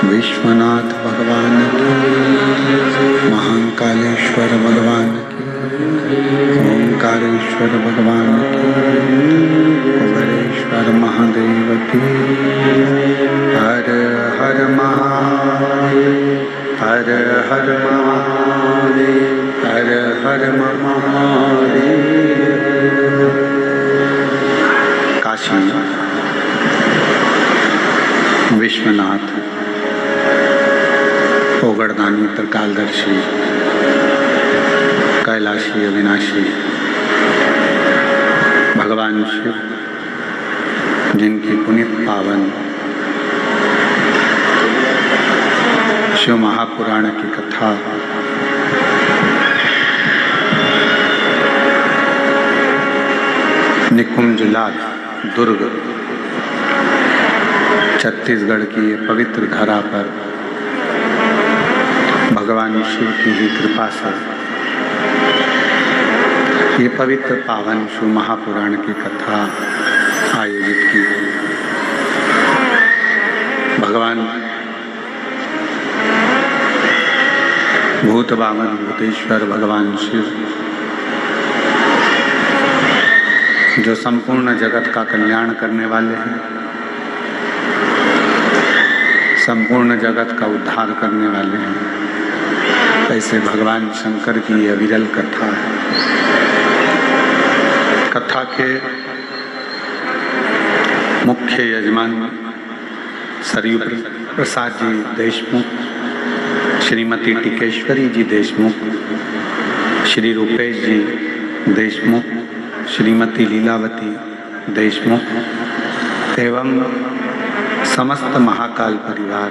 विश्वनाथ भगवान की, महाकालेश्वर भगवान की, ओंकारेश्वर भगवान की, उग्रेश्वर महादेव की। हर हर महादेव, हर हर महादेव, हर हर महादेव। काशी विश्वनाथ ओगड़दानी त्रिकालदर्शी कैलाशी अविनाशी भगवान शिव, जिनकी पुनीत पावन शिव महापुराण की कथा निकुंज लाल दुर्ग छत्तीसगढ़ की ये पवित्र धरा पर भगवान शिव की ही कृपा से ये पवित्र पावन शिव महापुराण की कथा आयोजित की गई। भगवान भूत बामन भूतेश्वर भगवान शिव, जो संपूर्ण जगत का कल्याण करने वाले हैं, संपूर्ण जगत का उद्धार करने वाले हैं, ऐसे भगवान शंकर की अविरल कथा है। कथा के मुख्य यजमान सरयू प्रसाद जी देशमुख, श्रीमती टिकेश्वरी जी देशमुख, श्री रूपेश जी देशमुख, श्रीमती लीलावती देशमुख एवं समस्त महाकाल परिवार,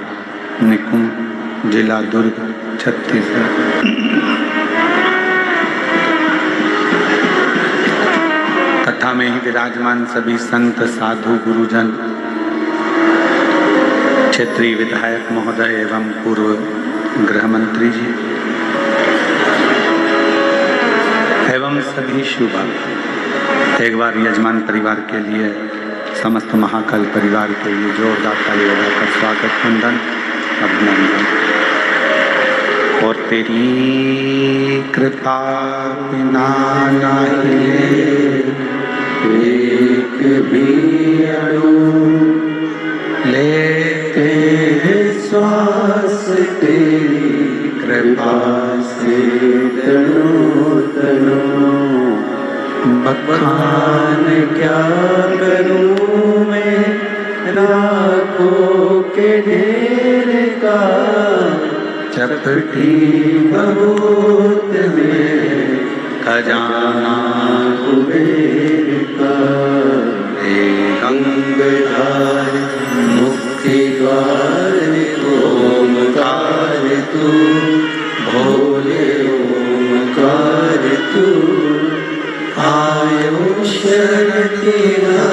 निकुंज जिला दुर्ग छत्तीसगढ़। कथा में ही विराजमान सभी संत साधु गुरुजन, क्षेत्रीय विधायक महोदय एवं पूर्व गृह मंत्री जी एवं सभी शिव भक्त, एक बार यजमान परिवार के लिए, समस्त महाकाल परिवार के लिए जोरदार ताली बजाकर स्वागत, वंदन, अभिनंदन। और तेरी कृपा बिना नहीं एक भी अणु लेते श्वास, तेरी कृपा से तनो तनो बखान क्या करूं मैं राखों के ढेर का, चपटी बहुत में खजाना कुबेर का। हे गंगाधार मुक्ति द्वार ओमकार तू, भोले ओमकार तू, आयो शरण तेरा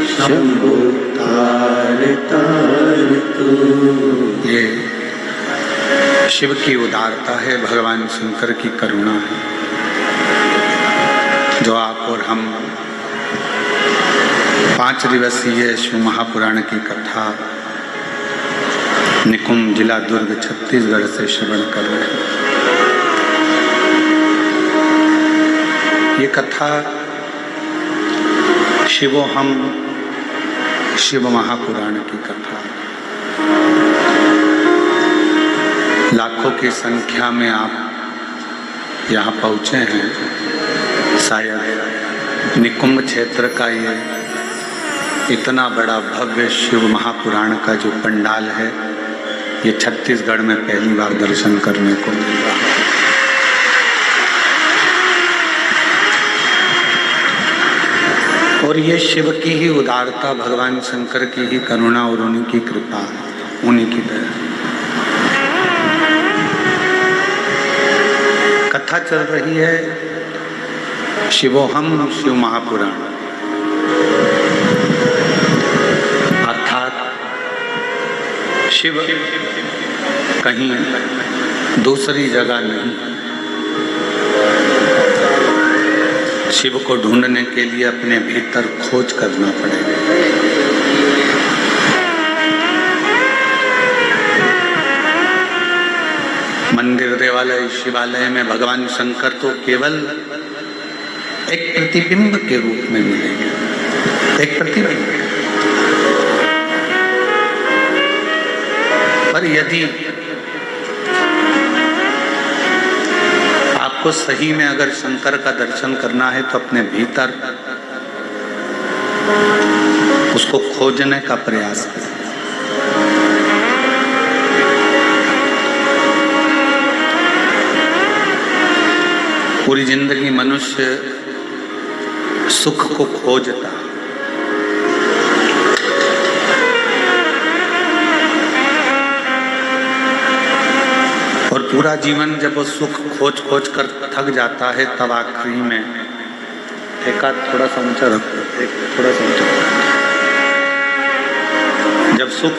शंभु तार तार तू। ये शिव की उदारता है, भगवान शंकर की करुणा है, जो आप और हम 5 दिवसीय शिव महापुराण की कथा निकुंभ जिला दुर्ग छत्तीसगढ़ से श्रवण कर रहे हैं। ये कथा शिवोहम शिव महापुराण की कथा लाखों की संख्या में आप यहाँ पहुँचे हैं। शायद निकुंभ क्षेत्र का ये इतना बड़ा भव्य शिव महापुराण का जो पंडाल है, ये छत्तीसगढ़ में पहली बार दर्शन करने को मिल रहा है। और ये शिव की ही उदारता, भगवान शंकर की ही करुणा और उन्हीं की कृपा, उन्हीं की दया। कथा चल रही है शिवोहम शिव महापुराण, अर्थात शिव कहीं दूसरी जगह नहीं। शिव को ढूंढने के लिए अपने भीतर खोज करना पड़ेगा। मंदिर, देवालय, शिवालय में भगवान शंकर तो केवल एक प्रतिबिंब के रूप में मिलेंगे, एक प्रतिबिंब। पर यदि आपको सही में अगर शंकर का दर्शन करना है तो अपने भीतर उसको खोजने का प्रयास करें। पूरी जिंदगी मनुष्य सुख को खोजता, और पूरा जीवन जब वो सुख खोज खोज कर थक जाता है, तब आखिरी में एक आध थोड़ा सा ऊंचा रखो, थोड़ा सा ऊंचा। जब सुख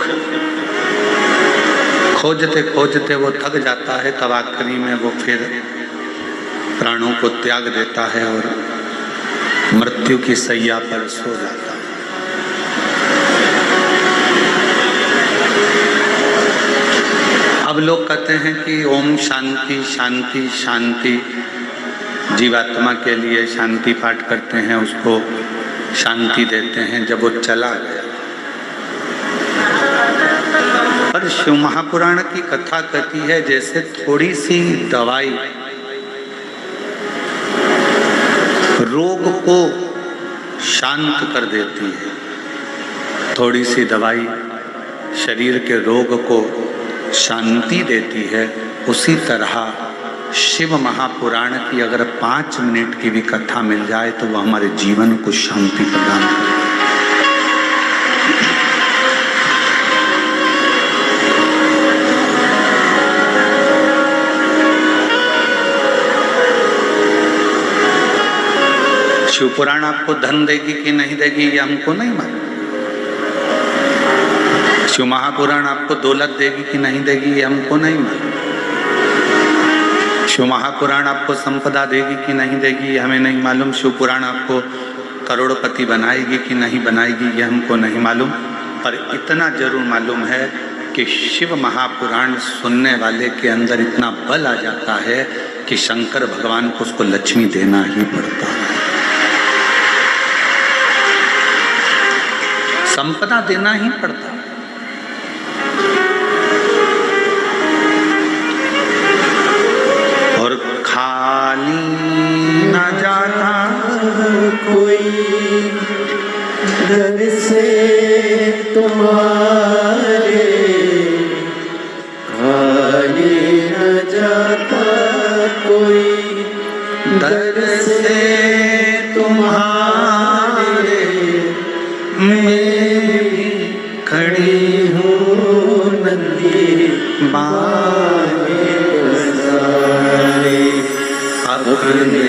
खोजते खोजते वो थक जाता है, तब आखिरी में वो फिर प्राणों को त्याग देता है और मृत्यु की सैया पर सो जाता है। अब लोग कहते हैं कि ओम शांति शांति शांति, जीवात्मा के लिए शांति पाठ करते हैं, उसको शांति देते हैं जब वो चला गया। पर शिव महापुराण की कथा कहती है जैसे थोड़ी सी दवाई रोग को शांत कर देती है, थोड़ी सी दवाई शरीर के रोग को शांति देती है, उसी तरह शिव महापुराण की अगर 5 मिनट की भी कथा मिल जाए तो वह हमारे जीवन को शांति प्रदान करे। शिव पुराण आपको धन देगी कि नहीं देगी ये हमको नहीं मालूम। शिव महापुराण आपको दौलत देगी कि नहीं देगी ये हमको नहीं मालूम। शिव महापुराण आपको संपदा देगी कि नहीं देगी ये हमें नहीं मालूम। शिव पुराण आपको करोड़पति बनाएगी कि नहीं बनाएगी ये हमको नहीं मालूम। पर इतना जरूर मालूम है कि शिव महापुराण सुनने वाले के अंदर इतना बल आ जाता है कि शंकर भगवान को उसको लक्ष्मी देना ही पड़ता है, संपदा देना ही पड़ता है। और खाली न जाता कोई दर से तुम्हारे, खाली न जाता कोई दर से तुम्हारे। मैं भी खड़ी हूँ नंदी बागे बसारे, अपने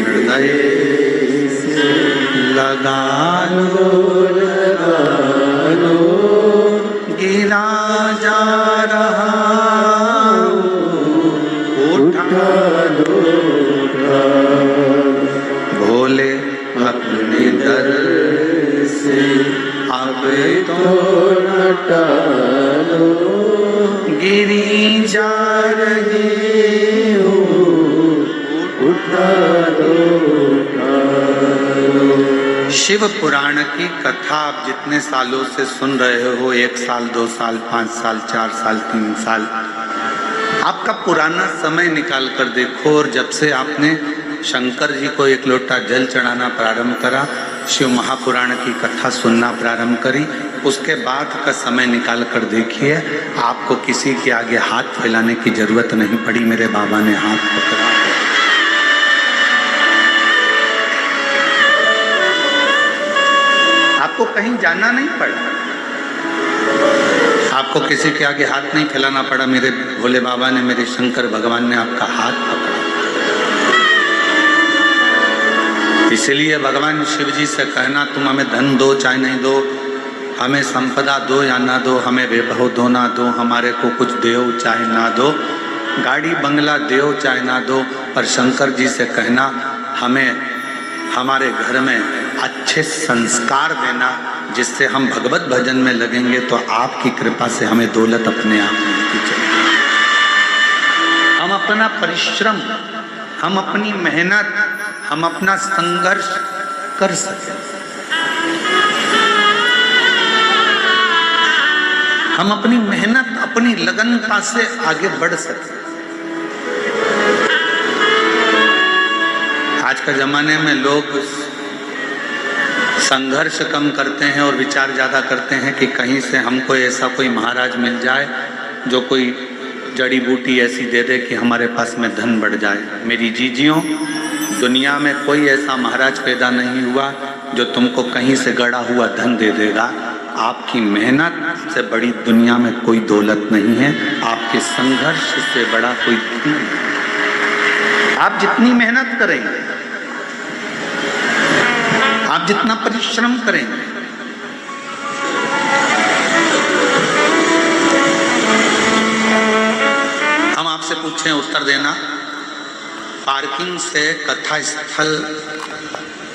हृदय से लगा लो, गिरा जा रहा उठा लो, भोले अपने दर से अब तो न टालो, गिरी जा रही हूँ उठा दो उठा दो। शिव पुराण की कथा आप जितने सालों से सुन रहे हो, 1 साल 2 साल 5 साल 4 साल 3 साल, आपका पुराना समय निकाल कर देखो। और जब से आपने शंकर जी को 1 लोटा जल चढ़ाना प्रारंभ करा, शिव महापुराण की कथा सुनना प्रारंभ करी, उसके बाद का समय निकाल कर देखिए, आपको किसी के आगे हाथ फैलाने की जरूरत नहीं पड़ी। मेरे बाबा ने हाथ पकड़ा। आपको कहीं जाना नहीं पड़ा, आपको किसी के आगे हाथ नहीं फैलाना पड़ा। मेरे भोले बाबा ने, मेरे शंकर भगवान ने आपका हाथ पकड़ा। इसलिए भगवान शिव जी से कहना, तुम हमें धन दो चाहे नहीं दो, हमें संपदा दो या ना दो, हमें वैभव दो ना दो, हमारे को कुछ दो चाहे ना दो, गाड़ी बंगला दो चाहे ना दो, पर शंकर जी से कहना हमें हमारे घर में अच्छे संस्कार देना, जिससे हम भगवत भजन में लगेंगे तो आपकी कृपा से हमें दौलत अपने आप मिलती चलेगी। हम अपना परिश्रम, हम अपनी मेहनत, हम अपना संघर्ष कर सकें, हम अपनी मेहनत, अपनी लगनता से आगे बढ़ सकें। आज के जमाने में लोग संघर्ष कम करते हैं और विचार ज़्यादा करते हैं कि कहीं से हमको ऐसा कोई महाराज मिल जाए जो कोई जड़ी बूटी ऐसी दे दे कि हमारे पास में धन बढ़ जाए। मेरी जीजियों, दुनिया में कोई ऐसा महाराज पैदा नहीं हुआ जो तुमको कहीं से गड़ा हुआ धन दे देगा। आपकी मेहनत से बड़ी दुनिया में कोई दौलत नहीं है, आपके संघर्ष से बड़ा कोई धन नहीं। आप जितनी मेहनत करेंगे, आप जितना परिश्रम करेंगे, हम आपसे पूछें उत्तर देना, पार्किंग से कथा स्थल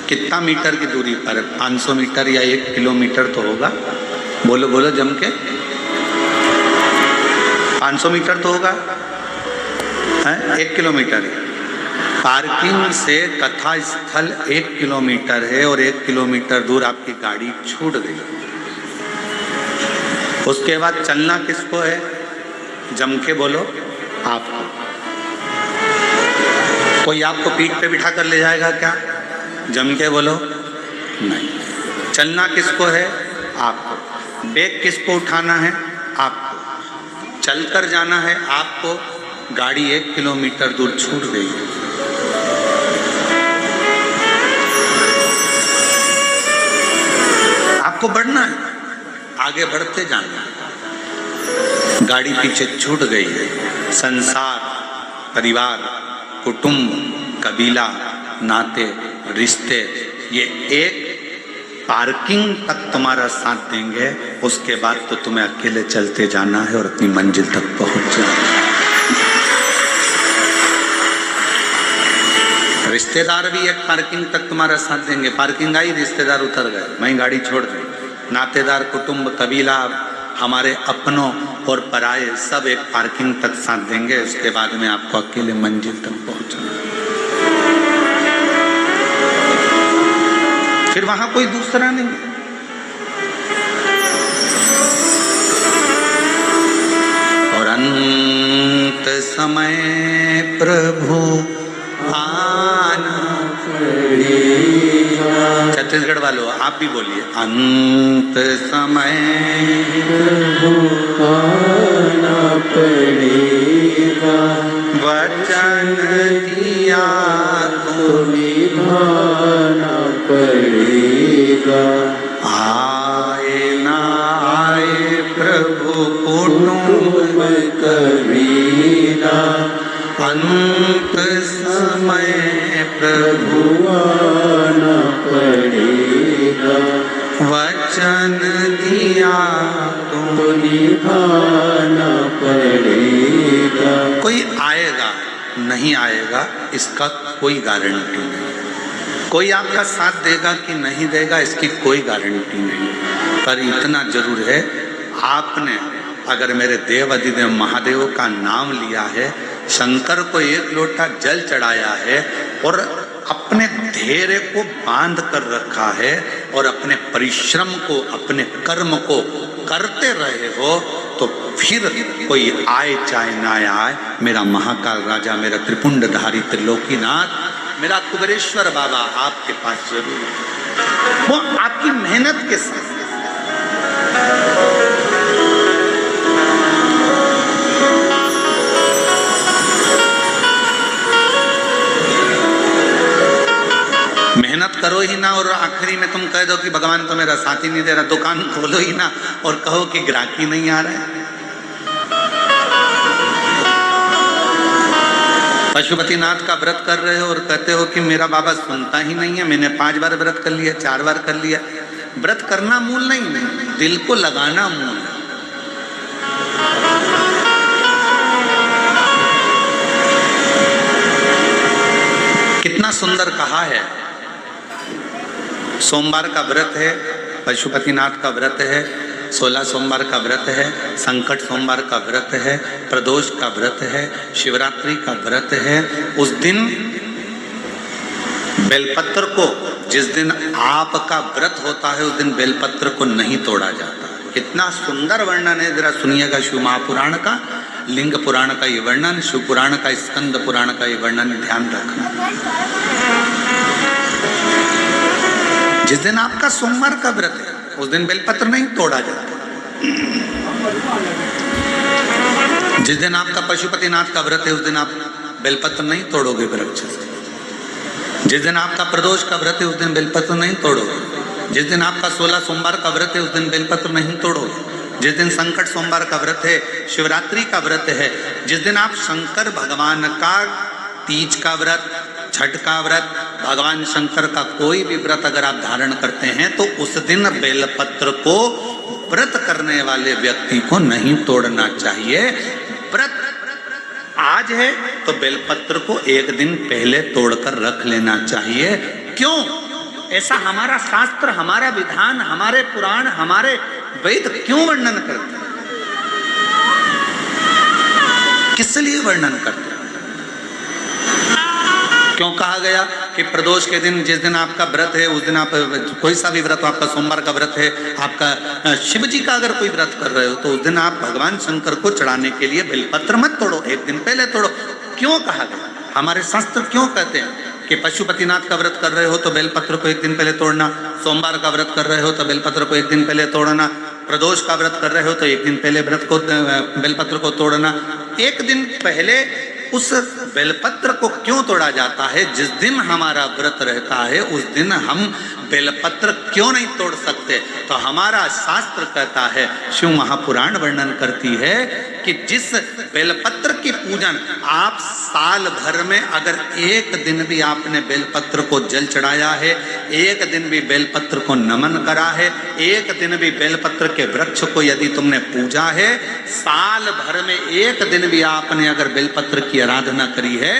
कितना मीटर की दूरी पर है? 500 मीटर या 1 किलोमीटर तो होगा? बोलो बोलो जम के। 500 मीटर तो होगा, है? 1 किलोमीटर है। पार्किंग से कथा स्थल 1 किलोमीटर है और 1 किलोमीटर दूर आपकी गाड़ी छूट गई। उसके बाद चलना किसको है? जम के बोलो, आपको। कोई आपको पीठ पे बिठा कर ले जाएगा क्या? जम के बोलो, नहीं। चलना किसको है? आपको। बैग किसको उठाना है? आपको। चलकर जाना है आपको। गाड़ी 1 किलोमीटर दूर छूट गई है। आपको बढ़ना है, आगे बढ़ते जाना है। गाड़ी पीछे छूट गई है। संसार, परिवार, कुटुंब, कबीला, नाते, रिश्ते, ये एक पार्किंग तक तुम्हारा साथ देंगे। उसके बाद तो तुम्हें अकेले चलते जाना है और अपनी मंजिल तक पहुंच जाना है। रिश्तेदार भी एक पार्किंग तक तुम्हारा साथ देंगे। पार्किंग आई, रिश्तेदार उतर गए, वहीं गाड़ी छोड़ दी। नातेदार, कुटुंब, कबीला, हमारे अपनों और पराये सब एक पार्किंग तक साथ देंगे। उसके बाद में आपको अकेले मंजिल तक पहुंचना। फिर वहां कोई दूसरा नहीं। और अंत समय प्रभु आना पड़ेगा। छत्तीसगढ़ वालों आप भी बोलिए, अंत समय प्रभु आना पड़ेगा। वचन दिया तो निभाना पड़ेगा। आए ना आए प्रभु कुटुंब कबीला। अंत समय प्रभु आना पड़ेगा। वचन दिया तो निभाना पड़ेगा। कोई आएगा नहीं आएगा इसका कोई गारंटी नहीं। कोई आपका साथ देगा कि नहीं देगा इसकी कोई गारंटी नहीं, पर इतना जरूर है, आपने अगर मेरे देव अधिदेव महादेव का नाम लिया है, शंकर को एक लोटा जल चढ़ाया है और अपने धैर्य को बांध कर रखा है और अपने परिश्रम को, अपने कर्म को करते रहे हो, तो फिर कोई आए चाहे ना आए, मेरा महाकाल राजा, मेरा त्रिपुंडधारी त्रिलोकीनाथ, मेरा कुबेरेश्वर बाबा आपके पास जरूर है। वो आपकी मेहनत के साथ। मेहनत करो ही ना और आखिरी में तुम कह दो कि भगवान तो मेरा साथ ही नहीं दे रहा, दुकान खोलो ही ना और कहो कि ग्राहकी नहीं आ रहा है। पशुपतिनाथ का व्रत कर रहे हो और कहते हो कि मेरा बाबा सुनता ही नहीं है, मैंने 5 बार व्रत कर लिया, 4 बार कर लिया। व्रत करना मूल नहीं, दिल को लगाना मूल है। कितना सुंदर कहा है, सोमवार का व्रत है, पशुपतिनाथ का व्रत है, 16 सोमवार का व्रत है, संकट सोमवार का व्रत है, प्रदोष का व्रत है, शिवरात्रि का व्रत है। उस दिन बेलपत्र को, जिस दिन आपका व्रत होता है उस दिन बेलपत्र को नहीं तोड़ा जाता। कितना सुंदर वर्णन है, जरा सुनिएगा शिव महापुराण का, लिंग पुराण का ये वर्णन, शिव पुराण का, स्कंद पुराण का ये वर्णन ध्यान रखना। जिस दिन आपका सोमवार का व्रत है उस दिन बेलपत्र नहीं तोड़ा जाता। जिस दिन आपका पशुपतिनाथ का व्रत है उस दिन आप बेलपत्र नहीं तोड़ोगे वृक्ष से। जिस दिन आपका प्रदोष का व्रत है उस दिन बेलपत्र नहीं तोड़ोगे। जिस दिन आपका 16 सोमवार का व्रत है उस दिन बेलपत्र नहीं तोड़ोगे। जिस दिन संकट सोमवार का व्रत है, शिवरात्रि का व्रत है, जिस दिन आप शंकर भगवान का तीज का व्रत, छठ का व्रत, भगवान शंकर का कोई भी व्रत अगर आप धारण करते हैं तो उस दिन बेलपत्र को व्रत करने वाले व्यक्ति को नहीं तोड़ना चाहिए। व्रत आज है तो बेलपत्र को एक दिन पहले तोड़कर रख लेना चाहिए। क्यों? ऐसा हमारा शास्त्र, हमारा विधान, हमारे पुराण, हमारे वेद क्यों वर्णन करते हैं? किस लिए वर्णन करते हैं? क्यों कहा गया कि प्रदोष के दिन, जिस दिन आपका व्रत है उस दिन आप कोई सा भी व्रत, आपका सोमवार का व्रत है, आपका शिव जी का अगर कोई व्रत कर रहे हो तो उस दिन आप भगवान शंकर को चढ़ाने के लिए बेलपत्र मत तोड़ो, एक दिन पहले तोड़ो। क्यों कहा गया? हमारे शास्त्र क्यों कहते हैं कि पशुपतिनाथ का व्रत कर रहे हो तो बेलपत्र को एक दिन पहले तोड़ना, सोमवार का व्रत कर रहे हो तो बेलपत्र को एक दिन पहले तोड़ना, प्रदोष का व्रत कर रहे हो तो एक दिन पहले व्रत को, बेलपत्र को तोड़ना। एक दिन पहले उस बेलपत्र को क्यों तोड़ा जाता है? जिस दिन हमारा व्रत रहता है उस दिन हम बेलपत्र क्यों नहीं तोड़ सकते? तो हमारा शास्त्र कहता है, शिव महापुराण वर्णन करती है कि जिस बेलपत्र की पूजन आप साल भर में अगर एक दिन भी आपने बेलपत्र को जल चढ़ाया है, एक दिन भी बेलपत्र को नमन करा है, एक दिन भी बेलपत्र के वृक्ष को यदि तुमने पूजा है, साल भर में एक दिन भी आपने अगर बेलपत्र की आराधना करी है,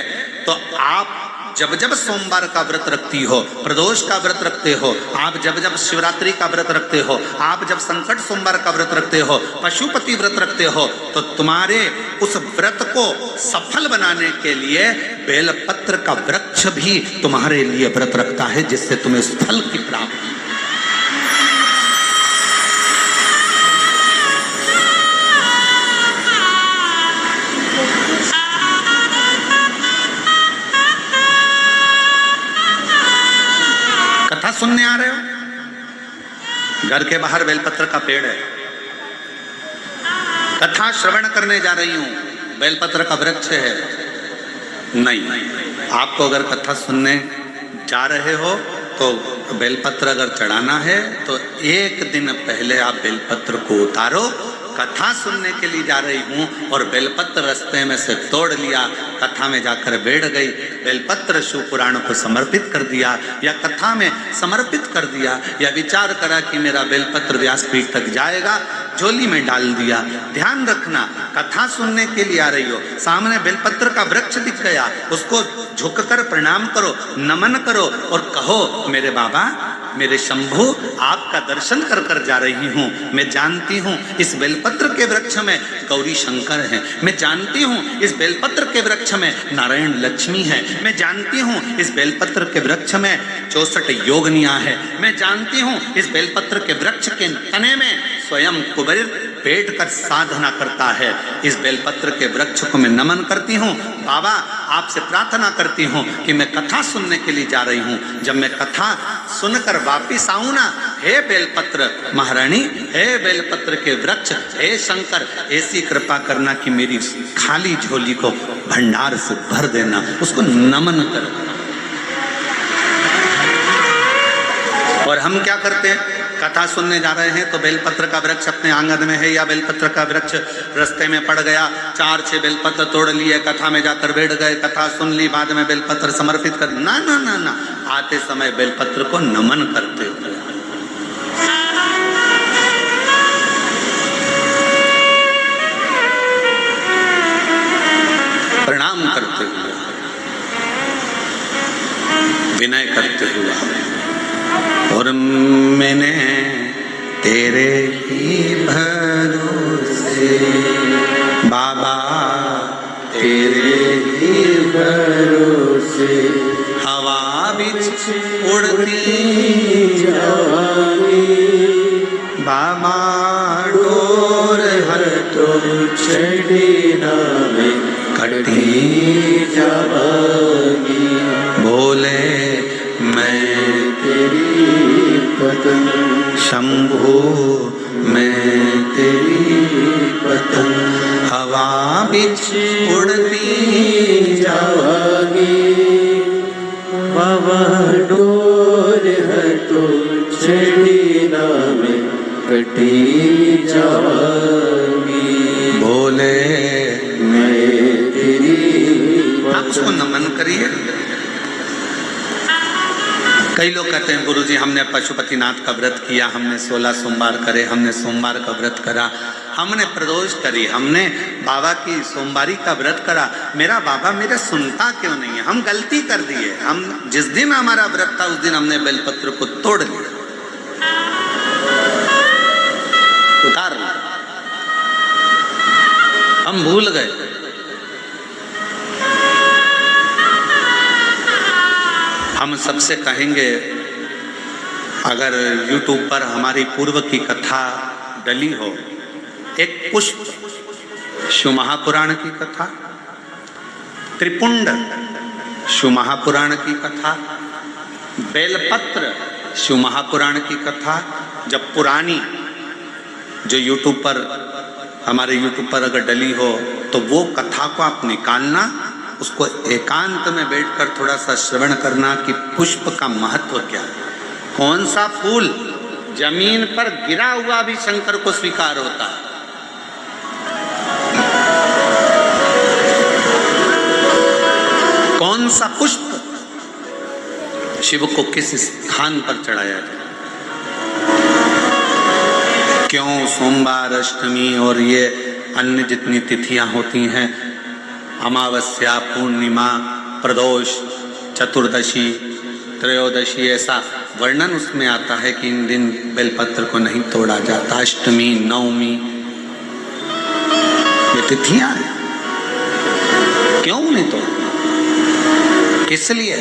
तो आप जब जब सोमवार का व्रत रखती हो, प्रदोष का व्रत रखते हो, आप जब जब शिवरात्रि का व्रत रखते हो, आप जब संकट सोमवार का व्रत रखते हो, पशुपति व्रत रखते हो, तो तुम्हारे उस व्रत को सफल बनाने के लिए बेलपत्र का वृक्ष भी तुम्हारे लिए व्रत रखता है, जिससे तुम्हें उस फल की प्राप्ति। कथा सुनने आ रहे हो? घर के बाहर बेलपत्र का पेड़ है, कथा श्रवण करने जा रही हूं, बेलपत्र का वृक्ष है। नहीं, आपको अगर कथा सुनने जा रहे हो तो बेलपत्र अगर चढ़ाना है तो एक दिन पहले आप बेलपत्र को उतारो कथा सुनने के लिए जा रही हूँ और बेलपत्र रास्ते में से तोड़ लिया, कथा में जाकर बैठ गई, बेलपत्र शिव पुराण को समर्पित कर दिया या कथा में समर्पित कर दिया या विचार करा कि मेरा बेलपत्र व्यासपीठ तक जाएगा, झोली में डाल दिया। ध्यान रखना, कथा सुनने के लिए आ रही हो, सामने बेलपत्र का वृक्ष दिख गया, उसको झुककर प्रणाम करो, नमन करो और कहो मेरे बाबा, मेरे शंभु, आपका दर्शन कर कर जा रही हूँ। मैं जानती हूँ इस बेलपत्र के वृक्ष में गौरी शंकर हैं, मैं जानती हूँ इस बेलपत्र के वृक्ष में नारायण लक्ष्मी है, मैं जानती हूँ इस बेलपत्र के वृक्ष में 64 योगनियाँ है, मैं जानती हूँ इस बेलपत्र के वृक्ष के तने में स्वयं कुबेर बैठ कर साधना करता है। इस बेलपत्र के वृक्ष को मैं नमन करती हूँ। बाबा, आपसे प्रार्थना करती हूँ कि मैं कथा सुनने के लिए जा रही हूँ, जब मैं कथा सुनकर वापिस आऊँ ना, हे बेलपत्र महारानी, हे बेलपत्र के वृक्ष, हे शंकर, ऐसी कृपा करना कि मेरी खाली झोली को भंडार से भर देना, उसको नमन कर। और हम क्या करते हैं, कथा सुनने जा रहे हैं तो बेलपत्र का वृक्ष अपने आंगन में है या बेलपत्र का वृक्ष रास्ते में पड़ गया, 4-6 बेलपत्र तोड़ लिए, कथा में जाकर बैठ गए, कथा सुन ली, बाद में बेलपत्र समर्पित कर, ना ना ना ना, आते समय बेलपत्र को नमन करते हुए, प्रणाम करते हुए, विनय करते हुए, और मैंने तेरे ही भरोसे बाबा, तेरे ही भरोसे हवा बिच उड़ती जावांगी, बाबा डोर हर तो छड़ी ना में कटी जावांगी, बोले मैं तेरी पतंग शंभु, मैं तेरी पतंग हवा बिच उड़ती जावांगी, बाबा डोर है तो छड़ी ना में कटी जावांगी, बोले मैं तेरी आप उसको नमन करिए। कई लोग कहते हैं गुरुजी हमने पशुपतिनाथ का व्रत किया, हमने 16 सोमवार करे, हमने सोमवार का व्रत करा, हमने प्रदोष करी, हमने बाबा की सोमवारी का व्रत करा, मेरा बाबा मेरा सुनता क्यों नहीं है? हम गलती कर दिए, हम जिस दिन हमारा व्रत था उस दिन हमने बेलपत्र को तोड़ लिया, उतार लिया, हम भूल गए। हम सबसे कहेंगे, अगर YouTube पर हमारी पूर्व की कथा डली हो, एक पुष्प शिव महापुराण की कथा, त्रिपुंड शिव महापुराण की कथा, बेलपत्र शिव महापुराण की कथा, जब पुरानी जो YouTube पर हमारे YouTube पर अगर डली हो तो वो कथा को आप निकालना, उसको एकांत में बैठकर थोड़ा सा श्रवण करना कि पुष्प का महत्व क्या है। कौन सा फूल जमीन पर गिरा हुआ भी शंकर को स्वीकार होता है। कौन सा पुष्प शिव को किस स्थान पर चढ़ाया जाए। क्यों सोमवार, अष्टमी और ये अन्य जितनी तिथियां होती हैं, अमावस्या, पूर्णिमा, प्रदोष, चतुर्दशी, त्रयोदशी, ऐसा वर्णन उसमें आता है कि इन दिन बेलपत्र को नहीं तोड़ा जाता। अष्टमी, नवमी, ये तिथियां हैं, क्यों नहीं तोड़ा, किस लिए,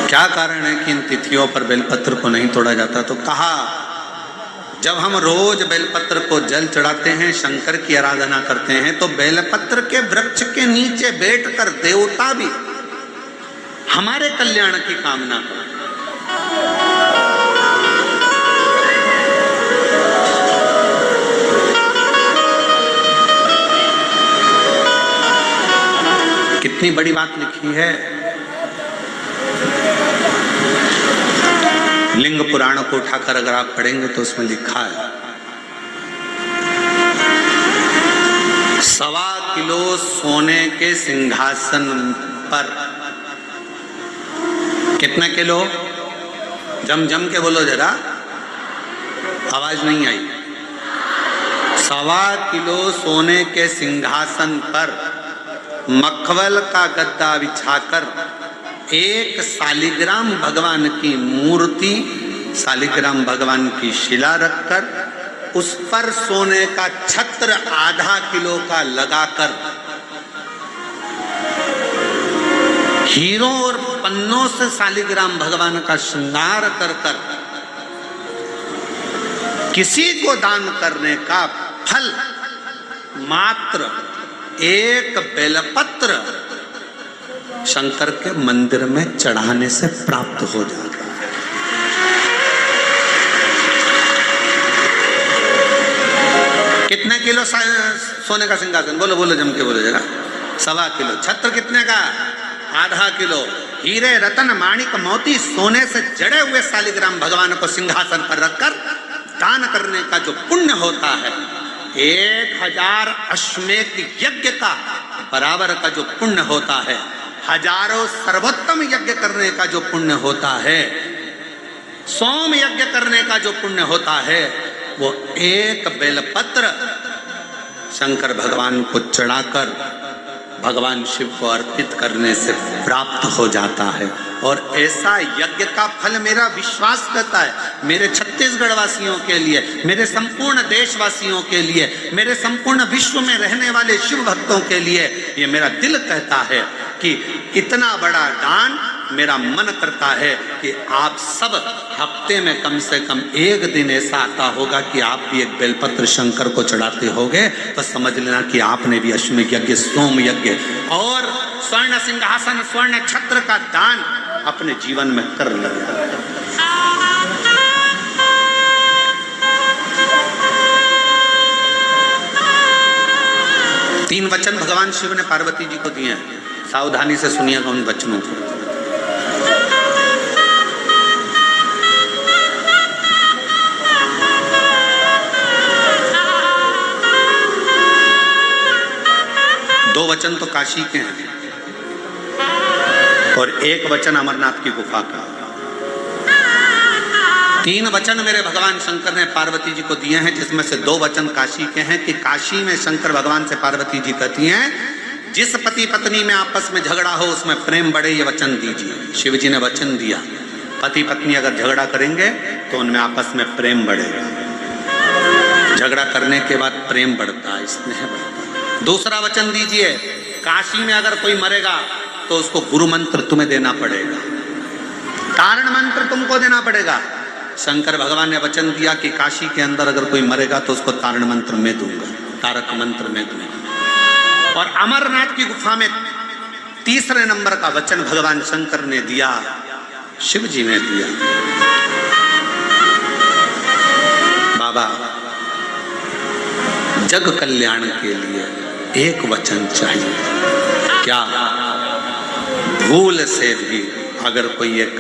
क्या कारण है कि इन तिथियों पर बेलपत्र को नहीं तोड़ा जाता? तो कहा, जब हम रोज बेलपत्र को जल चढ़ाते हैं, शंकर की आराधना करते हैं, तो बेलपत्र के वृक्ष के नीचे बैठकर देवता भी हमारे कल्याण की कामना करते हैं। कितनी बड़ी बात लिखी है। लिंग पुराण को उठाकर अगर आप पढ़ेंगे तो उसमें लिखा है, किलो सोने के सिंहासन पर। कितना किलो? जम जम के बोलो जरा, आवाज नहीं आई। 1.25 किलो सोने के सिंहासन पर मखमल का गद्दा बिछाकर एक शालिग्राम भगवान की मूर्ति, शालिग्राम भगवान की शिला रखकर उस पर सोने का छत्र 0.5 किलो का लगाकर हीरों और पन्नों से शालिग्राम भगवान का श्रृंगार कर कर किसी को दान करने का फल मात्र एक बेलपत्र शंकर के मंदिर में चढ़ाने से प्राप्त हो जाता है। कितने किलो सोने का सिंहासन? बोलो बोलो, जम के बोलो जरा। 1.25 किलो। छत्र कितने का? 0.5 किलो। हीरे रतन माणिक मोती सोने से जड़े हुए शालिग्राम भगवान को सिंहासन पर रखकर दान करने का जो पुण्य होता है, 1000 अश्वमेध यज्ञ का बराबर का जो पुण्य होता है, हजारों सर्वोत्तम यज्ञ करने का जो पुण्य होता है, सोम यज्ञ करने का जो पुण्य होता है, वो एक बेलपत्र शंकर भगवान को चढ़ाकर भगवान शिव को अर्पित करने से प्राप्त हो जाता है। और ऐसा यज्ञ का फल मेरा विश्वास करता है, मेरे छत्तीसगढ़ वासियों के लिए, मेरे संपूर्ण देशवासियों के लिए, मेरे संपूर्ण विश्व में रहने वाले शिव भक्तों के लिए, ये मेरा दिल कहता है कि इतना बड़ा दान मेरा मन करता है कि आप सब हफ्ते में कम से कम एक दिन ऐसा आता होगा कि आप भी एक बेलपत्र शंकर को चढ़ाते होगे, तो समझ लेना कि आपने भी अश्वमेध यज्ञ, सोम यज्ञ और स्वर्ण सिंहासन, स्वर्ण छत्र का दान अपने जीवन में कर लिया। तीन वचन भगवान शिव ने पार्वती जी को दिए हैं, सावधानी से सुनिएगा उन वचनों को। दो वचन तो काशी के हैं और एक वचन अमरनाथ की गुफा का। 3 वचन मेरे भगवान शंकर ने पार्वती जी को दिए हैं, जिसमें से 2 वचन काशी के हैं कि काशी में शंकर भगवान से पार्वती जी कहती हैं, जिस पति पत्नी में आपस में झगड़ा हो उसमें प्रेम बढ़े, ये वचन दीजिए। शिव जी ने वचन दिया, पति पत्नी अगर झगड़ा करेंगे तो उनमें आपस में प्रेम बढ़ेगा। झगड़ा करने के बाद प्रेम बढ़ता है, स्नेह बढ़ता है। दूसरा वचन दीजिए, काशी में अगर कोई मरेगा तो उसको गुरु मंत्र तुम्हें देना पड़ेगा, तारण मंत्र तुमको देना पड़ेगा। शंकर भगवान ने वचन दिया कि काशी के अंदर अगर कोई मरेगा तो उसको तारण मंत्र मैं दूंगा, तारक मंत्र मैं दूंगा। और अमरनाथ की गुफा में तीसरे नंबर का वचन भगवान शंकर ने दिया, शिव जी ने दिया, बाबा जग कल्याण के लिए एक वचन चाहिए। क्या? भूल से भी अगर कोई एक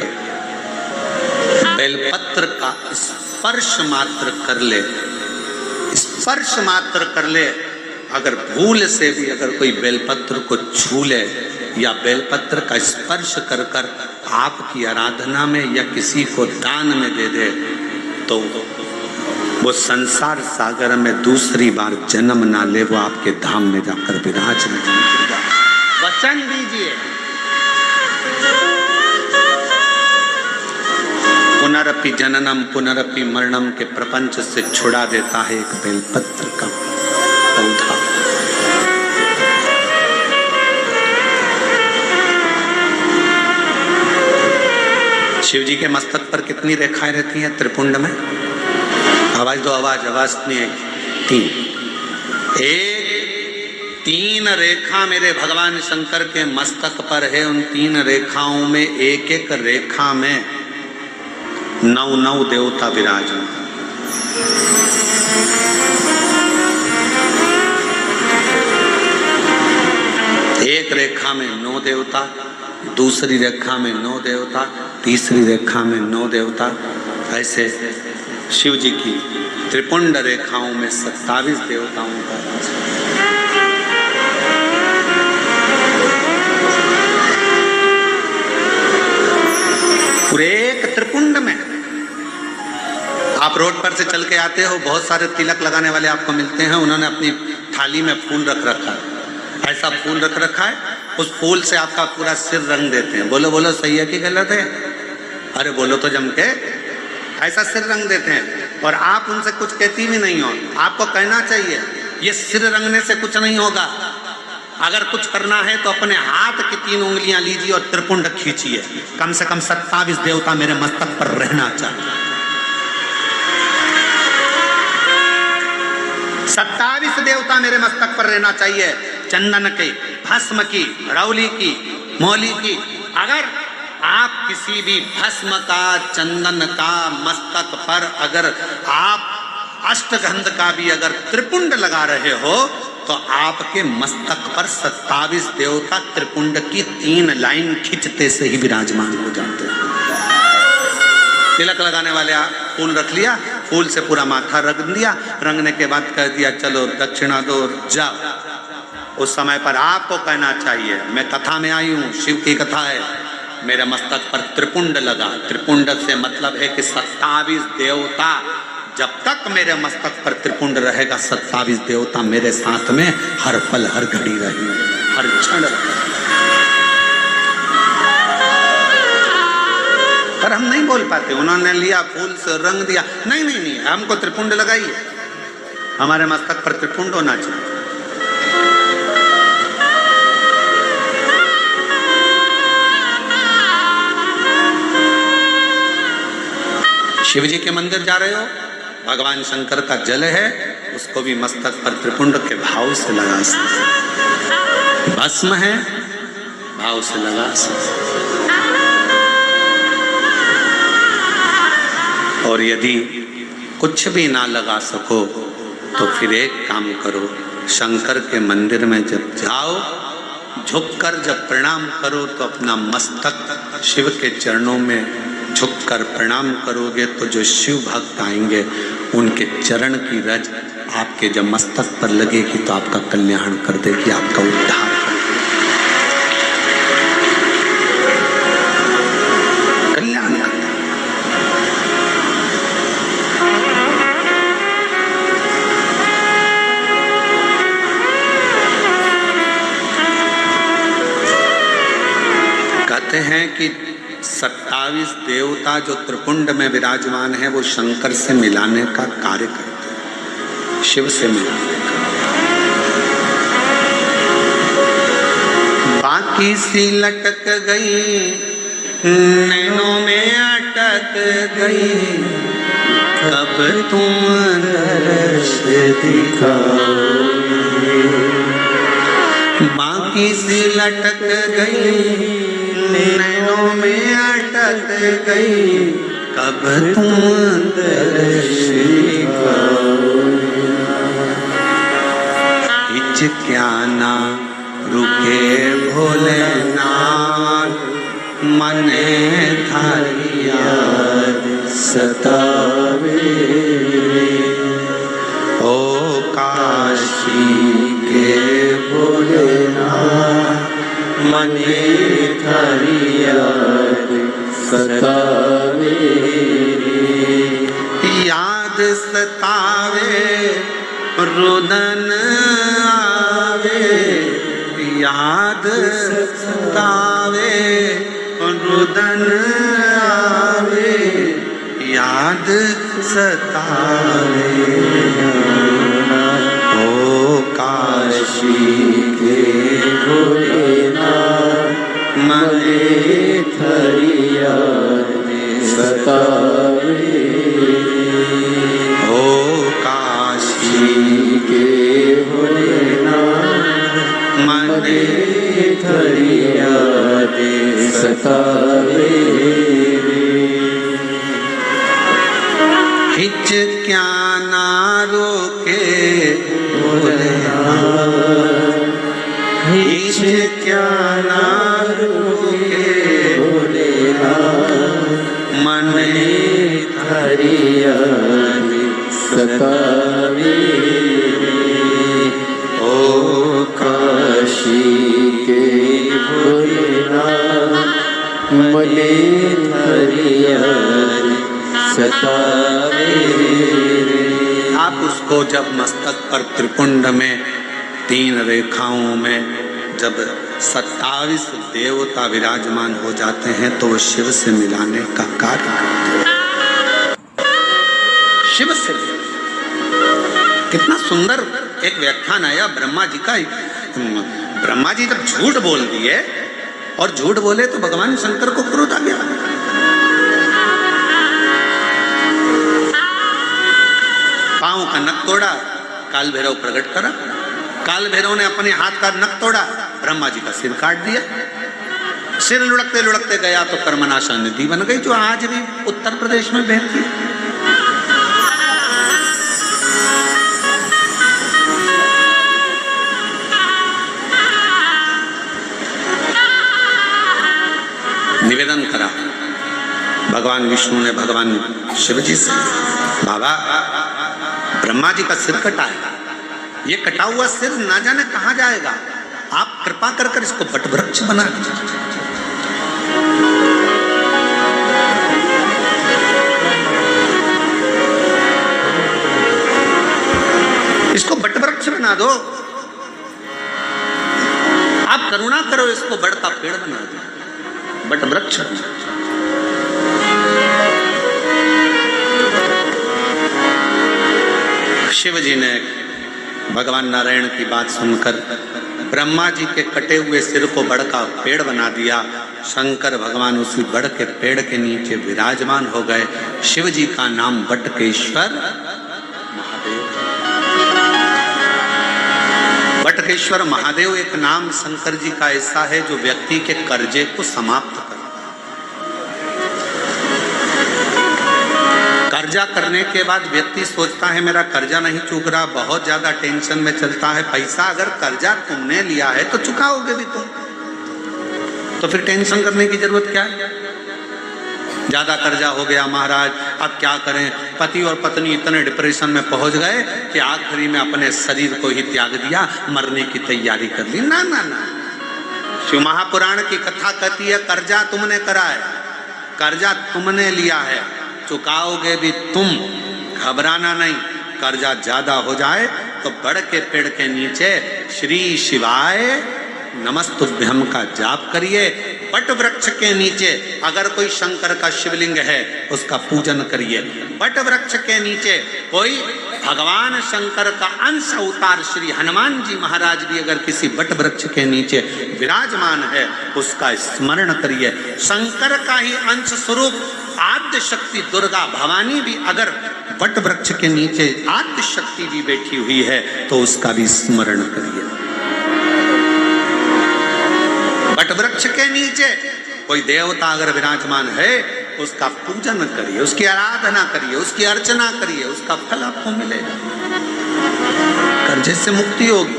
बेलपत्र का स्पर्श मात्र कर ले, स्पर्श मात्र कर ले, अगर भूल से भी अगर कोई बेलपत्र को छू ले या बेलपत्र का स्पर्श कर कर आपकी आराधना में या किसी को दान में दे दे, तो वो संसार सागर में दूसरी बार जन्म ना ले, वो आपके धाम में जाकर विराजमान होगा। वचन दीजिए। पुनरपि जननम पुनरपि मरणम के प्रपंच से छुड़ा देता है एक बेलपत्र का पौधा। शिव जी के मस्तक पर कितनी रेखाएं रहती हैं त्रिपुंड में? आवाज दो, आवाज, आवाज नहीं है। 3 रेखा मेरे भगवान शंकर के मस्तक पर है। उन 3 रेखाओं में एक एक रेखा में 9 देवता विराजमान। एक रेखा में 9 देवता, दूसरी रेखा में 9 देवता, तीसरी रेखा में 9 देवता। ऐसे शिव जी की त्रिपुंड रेखाओं में 27 देवताओं का वास। पूरे एक त्रिपुंड में। आप रोड पर से चल के आते हो, बहुत सारे तिलक लगाने वाले आपको मिलते हैं, उन्होंने अपनी थाली में फूल रख रखा है, ऐसा फूल रख रखा है, उस फूल से आपका पूरा सिर रंग देते हैं। बोलो बोलो सही है कि गलत है? अरे बोलो तो जम के। ऐसा सिर रंग देते हैं और आप उनसे कुछ कहती भी नहीं हो। आपको कहना चाहिए ये सिर रंगने से कुछ नहीं होगा, अगर कुछ करना है तो अपने हाथ की 3 उंगलियां लीजिए और त्रिपुंड खींचिए। कम से कम 27 देवता मेरे मस्तक पर रहना चाहिए। 27 देवता मेरे मस्तक पर रहना चाहिए। चंदन के, भस्म की, रौली की, मौली की। अगर आप किसी भी भस्म का, चंदन का मस्तक पर अगर आप अष्टगंध का भी अगर त्रिपुंड लगा रहे हो तो आपके मस्तक पर 27 देवता त्रिपुंड की 3 लाइन खींचते से ही विराजमान हो जाते हैं। तिलक लगाने वाले फूल रख लिया, फूल से पूरा माथा रंग दिया, रंगने के बाद कह दिया चलो दक्षिणा दो जाओ। उस समय पर आपको कहना चाहिए मैं कथा में आई हूँ, शिव की कथा है, मेरे मस्तक पर त्रिपुंड लगा। त्रिपुंड से मतलब है कि 27 देवता, जब तक मेरे मस्तक पर त्रिपुंड रहेगा 27 देवता मेरे साथ में हर पल हर घड़ी रहेंगे, हर क्षण। पर हम नहीं बोल पाते, उन्होंने लिया फूल से रंग दिया, नहीं नहीं नहीं, हमको त्रिपुंड लगाइए, हमारे मस्तक पर त्रिपुंड होना चाहिए। शिव जी के मंदिर जा रहे हो, भगवान शंकर का जल है, उसको भी मस्तक पर त्रिपुंड के भाव से लगा सकते। भस्म है, भाव से लगा सकते। और यदि कुछ भी ना लगा सको तो फिर एक काम करो, शंकर के मंदिर में जब जाओ, झुककर जब प्रणाम करो तो अपना मस्तक शिव के चरणों में झुककर प्रणाम करोगे तो जो शिव भक्त आएंगे उनके चरण की रज आपके जब मस्तक पर लगेगी तो आपका कल्याण कर देगी, आपका उद्धार कर देगी, कल्याण कर देगी। कहते हैं कि 27 देवता जो त्रिपुंड में विराजमान है वो शंकर से मिलाने का कार्य करते हैं, शिव से मिलाने का। बाकी सी लटक गई, नैनों में अटक गई, कब तुम दर्श दिखाओगे। बाकी सी लटक गई, नैनों में अटक गई, कब तुम दर्श दिखाओगे। हिचकियाना रुके भोलेनाथ, मने थारी याद सतावे। ओ काशी के भोलेनाथ, मने थारी याद सतावे। याद सतावे, रुदन आवे, याद सतावे, रुदन आवे, याद सतावे। ओ काशी के भोलेनाथ, मने थारी याद सतावे। ओ काशी के भोलेनाथ, मने थारी याद सतावे। हिचकियाना रोके भोलेनाथ, हिचकियाना रोके भोलेनाथ, मने थारी याद सतावे। ओ काशी के भोलेनाथ, मने थारी माया सतावे रे। आप उसको जब मस्तक पर त्रिपुंड में 3 रेखाओं में जब 27 देवता विराजमान हो जाते हैं तो वो शिव से मिलाने का कार्य करते हैं। शिव से कितना सुंदर एक व्याख्यान आया ब्रह्मा जी का। ब्रह्मा जी जब झूठ बोल दिए और झूठ बोले तो भगवान शंकर को क्रोध आ गया। पांव का नख तोड़ा, काल भैरव प्रकट करा। काल भैरव ने अपने हाथ का नख तोड़ा, ब्रह्मा जी का सिर काट दिया। सिर लुढ़कते लुढ़कते गया तो कर्मनाशा नदी बन गई, जो आज भी उत्तर प्रदेश में बहती है। निवेदन करा भगवान विष्णु ने भगवान शिव जी से, बाबा ब्रह्मा जी का सिर कटा है, ये कटा हुआ सिर ना जाने कहां जाएगा, आप कृपा कर कर इसको वट वृक्ष बना दीजिए। इसको वट वृक्ष बना दो, आप करुणा करो, इसको बड़ का पेड़ बना दो, वट वृक्ष। शिव जी ने भगवान नारायण की बात सुनकर ब्रह्मा जी के कटे हुए सिर को बड़ का पेड़ बना दिया। शंकर भगवान उसी बड़ के पेड़ के नीचे विराजमान हो गए। शिव जी का नाम बटकेश्वर महादेव। बटकेश्वर महादेव एक नाम शंकर जी का ऐसा है जो व्यक्ति के कर्जे को समाप्त कर। कर्जा करने के बाद व्यक्ति सोचता है मेरा कर्जा नहीं चूक रहा, बहुत ज्यादा टेंशन में चलता है। पैसा अगर कर्जा तुमने लिया है तो चुकाओगे भी तुम, तो फिर टेंशन करने की जरूरत क्या है। ज्यादा कर्जा हो गया महाराज, अब क्या करें। पति और पत्नी इतने डिप्रेशन में पहुंच गए कि आखिरी में अपने शरीर को ही त्याग दिया, मरने की तैयारी कर ली। ना ना ना, शिव महापुराण की कथा कहती है कर्जा तुमने करा है, कर्जा तुमने लिया है, चुकाओगे भी तुम, घबराना नहीं। कर्जा ज्यादा हो जाए तो बड़ के पेड़ के नीचे श्री शिवाय नमस्तुभ्यम का जाप करिए। बट वृक्ष के नीचे अगर कोई शंकर का शिवलिंग है उसका पूजन करिए। बट वृक्ष के नीचे कोई भगवान शंकर का अंश अवतार श्री हनुमान जी महाराज भी अगर किसी बट वृक्ष के नीचे विराजमान है उसका स्मरण करिए। शंकर का ही अंश स्वरूप आद्य शक्ति दुर्गा भवानी भी अगर बट वृक्ष के नीचे आद्य शक्ति भी बैठी हुई है तो उसका भी स्मरण करिए। बट वृक्ष के नीचे कोई देवता अगर विराजमान है उसका पूजन करिए, उसकी आराधना करिए, उसकी अर्चना करिए, उसका फल आपको मिलेगा, कर्जे से मुक्ति होगी।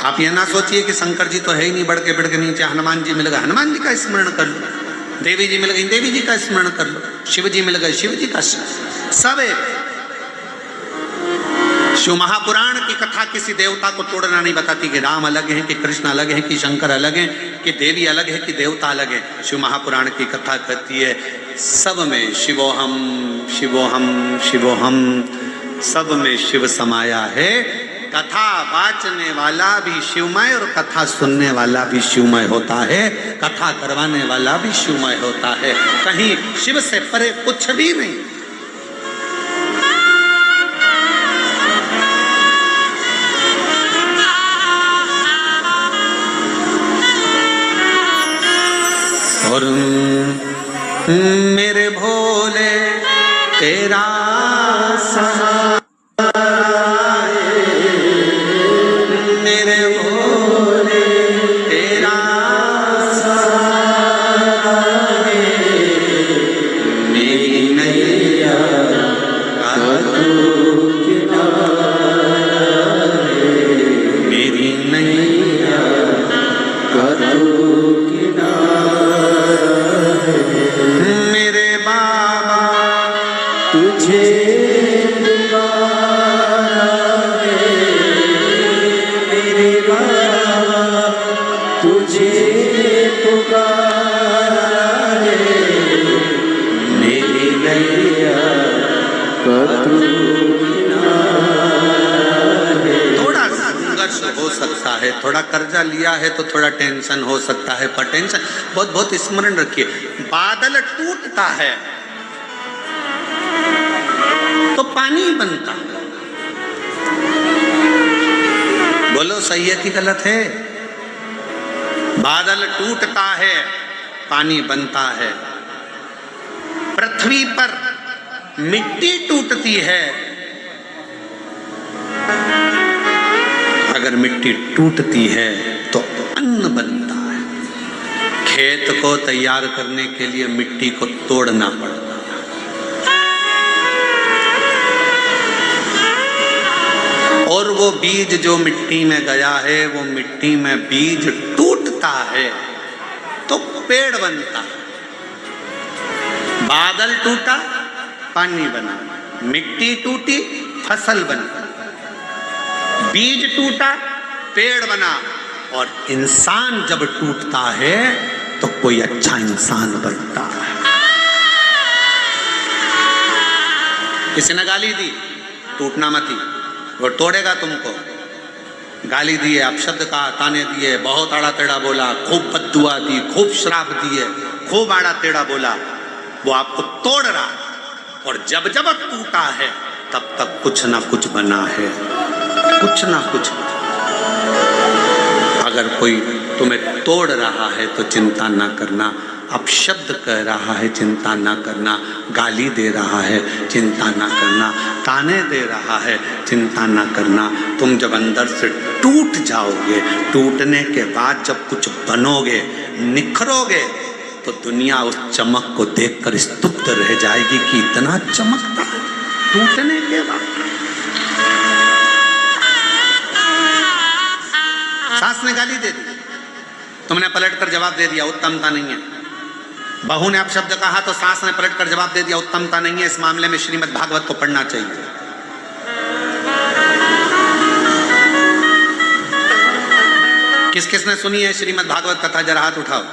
आप ये ना सोचिए कि शंकर जी तो है ही नहीं, बड़ के पेड़ के नीचे हनुमान जी मिल गए, हनुमान जी का स्मरण कर लो। देवी जी मिल गई, देवी जी का स्मरण कर लो। शिव जी मिल गए, शिव जी का। सब एक। शिव महापुराण की कथा किसी देवता को तोड़ना नहीं बताती कि राम अलग है, कि कृष्ण अलग है, कि शंकर अलग है, कि देवी अलग है, कि देवता अलग है। शिव महापुराण की कथा कहती है सब में शिवोहम शिवोहम शिवोहम, सब में शिव समाया है। कथा वाचने वाला भी शिवमय और कथा सुनने वाला भी शिवमय होता है, कथा करवाने वाला भी शिवमय होता है। कहीं शिव से परे कुछ भी नहीं। और मेरे भोले तेरा सहाय, मेरे भोले तेरा सहाय, मेरी नैया का तू किनारा है, मेरी नैया का तू किनारा है। मेरे बाबा तुझे पुकारा है, मेरे बाबा तुझे पुकारा है, कतु किनारे। थोड़ा संघर्ष हो सकता है, थोड़ा कर्जा लिया है तो थोड़ा टेंशन हो सकता है, पर टेंशन बहुत बहुत स्मरण रखिए, बादल टूटता है तो पानी बनता है। बोलो सही है कि गलत है? बादल टूटता है, पानी बनता है। पृथ्वी पर मिट्टी टूटती है, अगर मिट्टी टूटती है तो अन्न बनता है। खेत को तैयार करने के लिए मिट्टी को तोड़ना पड़ता है। और वो बीज जो मिट्टी में गया है, वो मिट्टी में बीज टूटता है तो पेड़ बनता है। बादल टूटा, पानी बना, मिट्टी टूटी, फसल बनी, बीज टूटा, पेड़ बना, और इंसान जब टूटता है तो कोई अच्छा इंसान बनता है। किसी ने गाली दी, टूटना मती, वो तोड़ेगा तुमको। गाली दिए, अपशब्द कहा, ताने दिए, बहुत आड़ा टेढ़ा बोला, खूब बद्दुआ दी, खूब श्राप दिए, खूब आड़ा टेढ़ा बोला, वो आपको तोड़ रहा है। और जब जब टूटा है तब तक कुछ ना कुछ बना है, कुछ ना कुछ। अगर कोई तुम्हें तोड़ रहा है तो चिंता ना करना, अपशब्द कह रहा है चिंता ना करना, गाली दे रहा है चिंता ना करना, ताने दे रहा है चिंता ना करना। तुम जब अंदर से टूट जाओगे, टूटने के बाद जब कुछ बनोगे, निखरोगे, तो दुनिया उस चमक को देखकर स्तुत रह जाएगी कि इतना चमकता है टूटने के बाद। सास ने गाली दे दी, तुमने पलटकर जवाब दे दिया, उत्तमता नहीं है। बहू ने अपशब्द कहा तो सास ने पलटकर जवाब दे दिया, उत्तमता नहीं है। इस मामले में श्रीमद् भागवत को पढ़ना चाहिए। किस किस ने सुनी है श्रीमद् भागवत कथा? जरा हाथ उठाओ।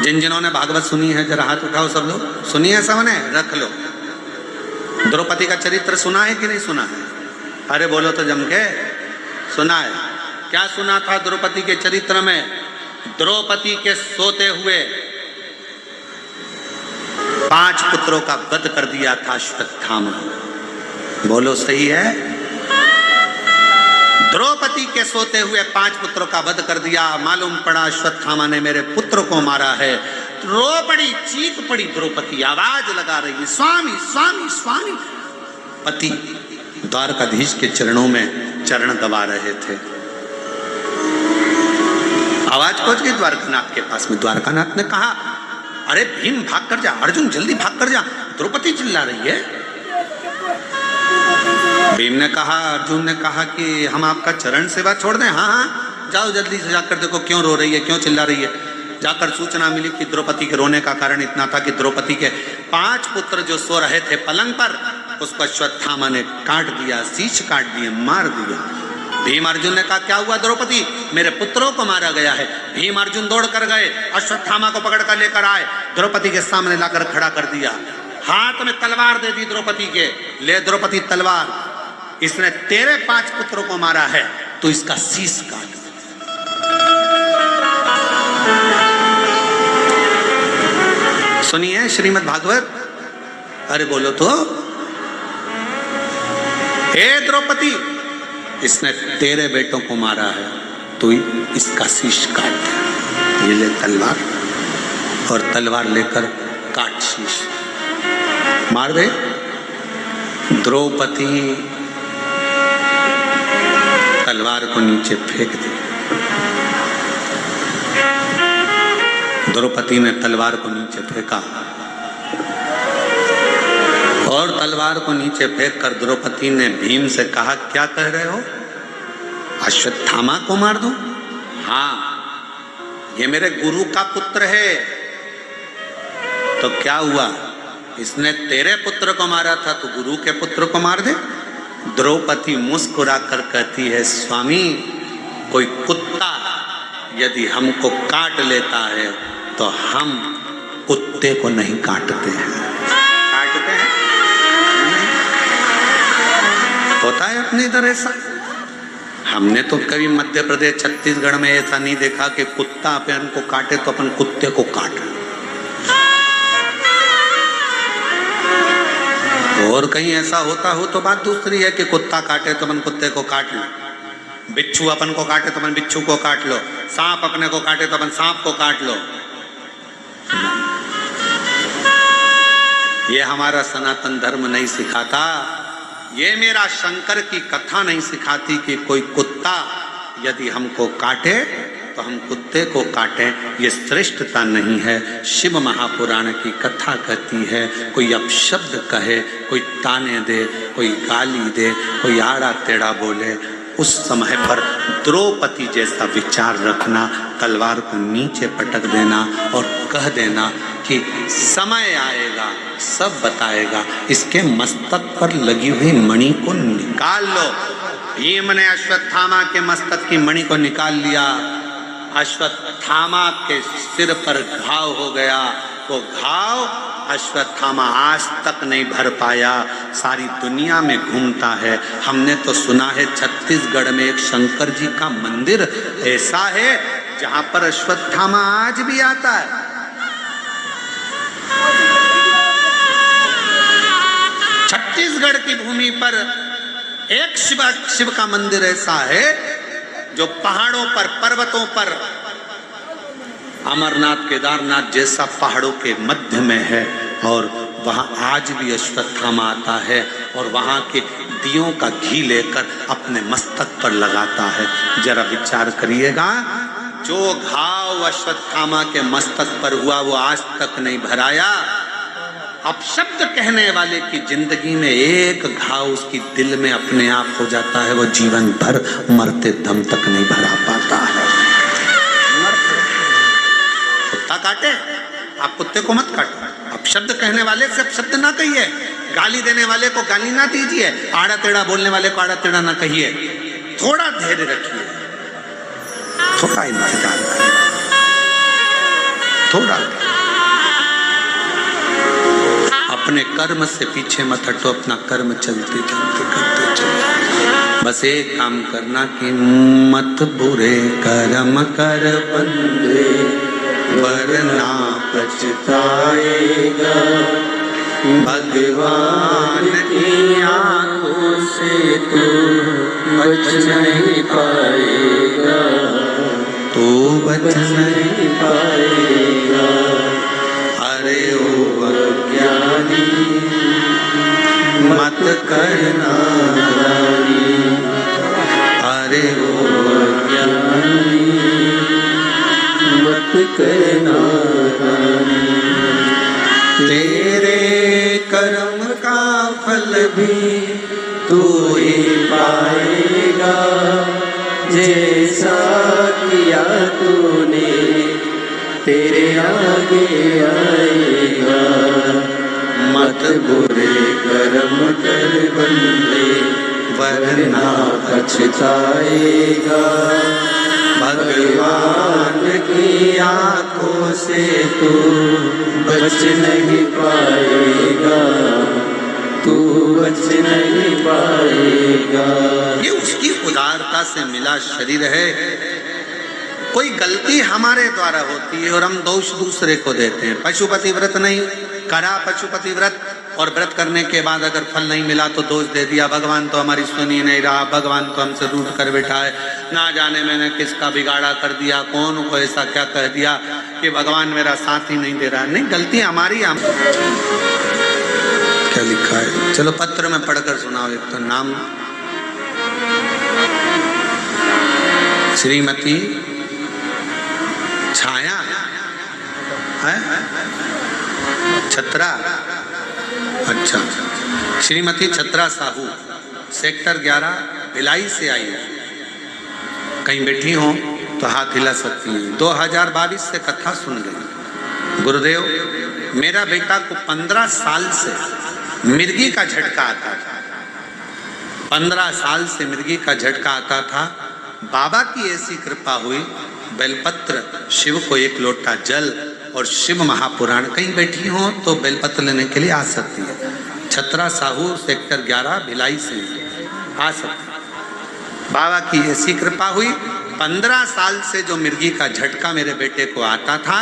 जिन जिन्होंने भागवत सुनी है जरा हाथ उठाओ। सब लोग सुनी है? सबने रख लो। द्रौपदी का चरित्र सुना है कि नहीं सुना है? अरे बोलो तो जम के। सुना है? क्या सुना था द्रौपदी के चरित्र में? द्रौपदी के सोते हुए 5 पुत्रों का वध कर दिया था अश्वत्थामा। बोलो सही है? द्रौपदी के सोते हुए 5 पुत्रों का वध कर दिया। मालूम पड़ा अश्वत्थामा ने मेरे पुत्र को मारा है। रो पड़ी, चीख पड़ी द्रौपदी, आवाज लगा रही है, स्वामी स्वामी स्वामी। पति द्वारकाधीश के चरणों में चरण दबा रहे थे। आवाज पहुंच गई द्वारकानाथ के पास में। द्वारकानाथ ने कहा, अरे भीम भाग कर जा, अर्जुन जल्दी भाग कर जा, द्रौपदी चिल्ला रही है। भीम ने कहा, अर्जुन ने कहा कि हम आपका चरण सेवा छोड़ दें? हाँ हाँ जाओ जल्दी से जाकर देखो क्यों रो रही है, क्यों चिल्ला रही है। जाकर सूचना मिली कि द्रौपदी के रोने का कारण इतना था कि द्रौपदी के 5 पुत्र जो सो रहे थे पलंग पर, उसको अश्वत्थामा ने काट दिया, शीश काट दिए, मार दिया। भीम अर्जुन ने कहा, क्या हुआ द्रौपदी? मेरे पुत्रों को मारा गया है। भीम अर्जुन दौड़ कर गए, अश्वत्थामा को पकड़ कर लेकर आए, द्रौपदी के सामने लाकर खड़ा कर दिया। हाथ में तलवार दे दी द्रौपदी के, ले द्रौपदी तलवार, इसने तेरे 5 पुत्रों को मारा है, तो इसका शीश काट। सुनिए श्रीमद् भागवत। अरे बोलो तो। हे द्रौपदी, इसने तेरे बेटों को मारा है, तो इसका शीश काट। ये ले तलवार, और तलवार लेकर काट शीश, मार दे। द्रौपदी तलवार को नीचे फेंक दी। द्रौपदी ने तलवार को नीचे फेंका, और तलवार को नीचे फेंक कर द्रौपदी ने भीम से कहा, क्या कह रहे हो? अश्वत्थामा को मार दूं? हाँ, ये मेरे गुरु का पुत्र है। तो क्या हुआ? इसने तेरे पुत्र को मारा था, तो गुरु के पुत्र को मार दे। द्रौपदी मुस्कुरा कर कहती है, स्वामी, कोई कुत्ता यदि हमको काट लेता है तो हम कुत्ते को नहीं काटते हैं। काटते हैं? अपने इधर ऐसा? हमने तो कभी मध्य प्रदेश छत्तीसगढ़ में ऐसा नहीं देखा कि कुत्ता अपन को काटे तो अपन कुत्ते को काटे। और कहीं ऐसा होता हो तो बात दूसरी है कि कुत्ता काटे तो अपन कुत्ते को काट लो, बिच्छू अपन को काटे तो अपन बिच्छू को काट लो, सांप अपने को काटे तो अपन सांप को काट लो। ये हमारा सनातन धर्म नहीं सिखाता, ये मेरा शंकर की कथा नहीं सिखाती कि कोई कुत्ता यदि हमको काटे तो हम कुत्ते को काटें। ये श्रेष्ठता नहीं है। शिव महापुराण की कथा कहती है, कोई अपशब्द कहे, कोई ताने दे, कोई गाली दे, कोई आड़ा टेढ़ा बोले, उस समय पर द्रौपदी जैसा विचार रखना, तलवार को नीचे पटक देना और कह देना कि समय आएगा सब बताएगा। इसके मस्तक पर लगी हुई मणि को निकाल लो। भीम ने अश्वत्थामा के मस्तक की मणि को निकाल लिया, अश्वत्थामा के सिर पर घाव हो गया। वो घाव अश्वत्थामा आज तक नहीं भर पाया, सारी दुनिया में घूमता है। हमने तो सुना है छत्तीसगढ़ में एक शंकर जी का मंदिर ऐसा है जहां पर अश्वत्थामा आज भी आता है। छत्तीसगढ़ की भूमि पर एक शिव का मंदिर ऐसा है जो पहाड़ों पर, पर्वतों पर, अमरनाथ केदारनाथ जैसा पहाड़ों के मध्य में है, और वहां आज भी अश्वत्थामा आता है और वहां के दियों का घी लेकर अपने मस्तक पर लगाता है। जरा विचार करिएगा, जो घाव अश्वत्थामा के मस्तक पर हुआ वो आज तक नहीं भराया। अपशब्द कहने वाले की जिंदगी में एक घाव उसकी दिल में अपने आप हो जाता है, वो जीवन भर मरते दम तक नहीं भरा पाता है। कुत्ता काटे, आप कुत्ते को मत काटो। अपशब्द कहने वाले से अपशब्द ना कहिए, गाली देने वाले को गाली ना दीजिए, आड़ा टेढ़ा बोलने वाले को आड़ा टेढ़ा ना कहिए। थोड़ा धैर्य रखिए, थोड़ा इंतजार करिए, थोड़ा। अपने कर्म से पीछे मत हटो, अपना कर्म चलते चलते करते चलो। बस एक काम करना कि मत बुरे कर्म कर बंदे, वरना पछताएगा। भगवान की आंखों से तू बच नहीं पाएगा, तू बच नहीं पाएगा। अरे ओ अज्ञानी मत करना नादानी, अरे ओ अज्ञानी मत करना नादानी। तेरे कर्म का फल भी तू ही पाएगा, जैसा किया तूने तेरे आगे आएगा। मत बुरे कर्म कर बंदे, वरना पछताएगा। भगवान की आंखों से तू बच नहीं पाएगा, तू बच नहीं पाएगा। ये उसकी उदारता से मिला शरीर है। कोई गलती हमारे द्वारा होती है और हम दोष दूसरे को देते हैं। पशुपति व्रत नहीं करा, पशुपति व्रत, और व्रत करने के बाद अगर फल नहीं मिला तो दोष दे दिया, भगवान तो हमारी सुन ही नहीं रहा, भगवान तो हमसे रूठ कर बैठा है, ना जाने मैंने किसका बिगाड़ा कर दिया, कौन को ऐसा क्या कह दिया कि भगवान मेरा साथ ही नहीं दे रहा। नहीं, गलती हमारी। हम क्या लिखा है, चलो पत्र में पढ़कर सुनाओ। एक तो नाम श्रीमती छाया है, छत्रा, अच्छा, श्रीमती छत्रा साहू, सेक्टर 11 भिलाई से आई है। कहीं बैठी हो तो हाथ हिला सकती हैं। 2022 से कथा सुन रही। गुरुदेव, मेरा बेटा को 15 साल से मिर्गी का झटका आता था, 15 साल से मिर्गी का झटका आता था। बाबा की ऐसी कृपा हुई, बेलपत्र, शिव को एक लोटा जल और शिव महापुराण। कहीं बैठी हो तो बेलपत्र लेने के लिए आ सकती है। छत्रा साहू, सेक्टर 11 भिलाई से। आ सकते। बाबा की ऐसी कृपा हुई, 15 साल से जो मिर्गी का झटका मेरे बेटे को आता था,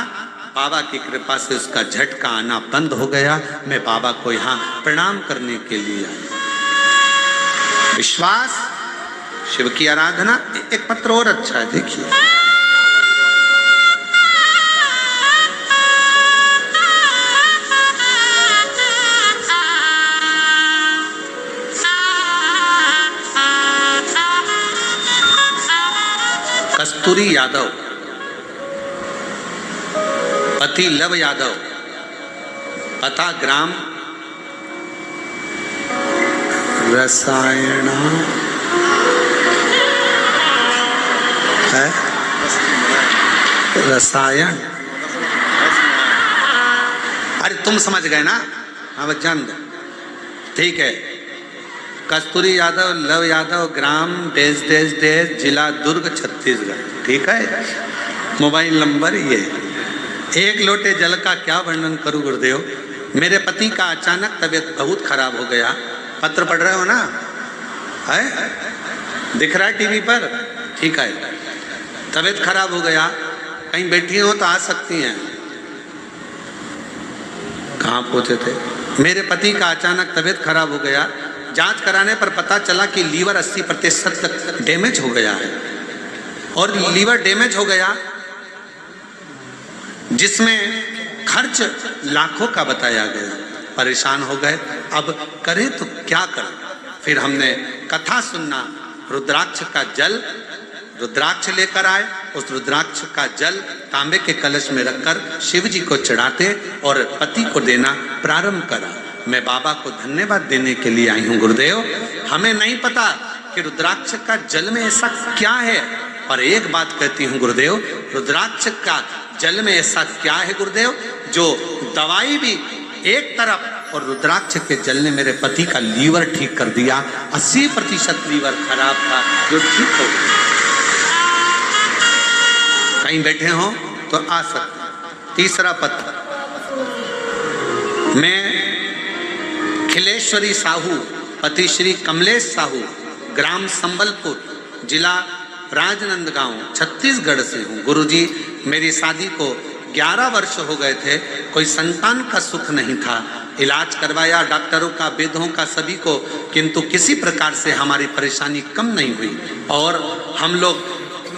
बाबा की कृपा से उसका झटका आना बंद हो गया। मैं बाबा को यहाँ प्रणाम करने के लिए आया। विश्वास, शिव की आराधना। एक पत्र और अच्छा है, देखिए। कस्तूरी यादव, पति लव यादव, पता ग्राम रसायन है, रसायन। अरे तुम समझ गए ना? हाँ बस जान दो, ठीक है। कस्तूरी यादव, लव यादव, ग्राम देश देश देश, जिला दुर्ग, छत्तीसगढ़, ठीक है। मोबाइल नंबर ये। एक लोटे जल का क्या वर्णन करूं गुरुदेव। मेरे पति का अचानक तबीयत बहुत खराब हो गया। पत्र पढ़ रहे हो ना? है, दिख रहा है टीवी पर, ठीक है। तबीयत खराब हो गया, कहीं बैठी हो तो आ सकती हैं। कहाँ पहुंचे थे? मेरे पति का अचानक तबीयत खराब हो गया। जांच कराने पर पता चला कि लीवर 80% तक डैमेज हो गया है, और लीवर डैमेज हो गया जिसमें खर्च लाखों का बताया गया। परेशान हो गए, अब करें तो क्या करें। फिर हमने कथा सुनना, रुद्राक्ष का जल, रुद्राक्ष लेकर आए। उस रुद्राक्ष का जल तांबे के कलश में रखकर शिव जी को चढ़ाते और पति को देना प्रारंभ करा। मैं बाबा को धन्यवाद देने के लिए आई हूँ गुरुदेव। हमें नहीं पता कि रुद्राक्ष का जल में ऐसा क्या है, पर एक बात कहती हूँ गुरुदेव, रुद्राक्ष का जल में ऐसा क्या है गुरुदेव, जो दवाई भी एक तरफ, और रुद्राक्ष के जल ने मेरे पति का लीवर ठीक कर दिया। 80% लीवर खराब था, जो ठीक हो गया। कहीं बैठे हो तो आ सकते। तीसरा पत्र, मैं खिलेश्वरी साहू, पति श्री कमलेश साहू, ग्राम संबलपुर, जिला राजनंदगांव, छत्तीसगढ़ से हूँ। गुरुजी, मेरी शादी को 11 वर्ष हो गए थे, कोई संतान का सुख नहीं था। इलाज करवाया डॉक्टरों का, वेदों का, सभी को, किंतु किसी प्रकार से हमारी परेशानी कम नहीं हुई। और हम लोग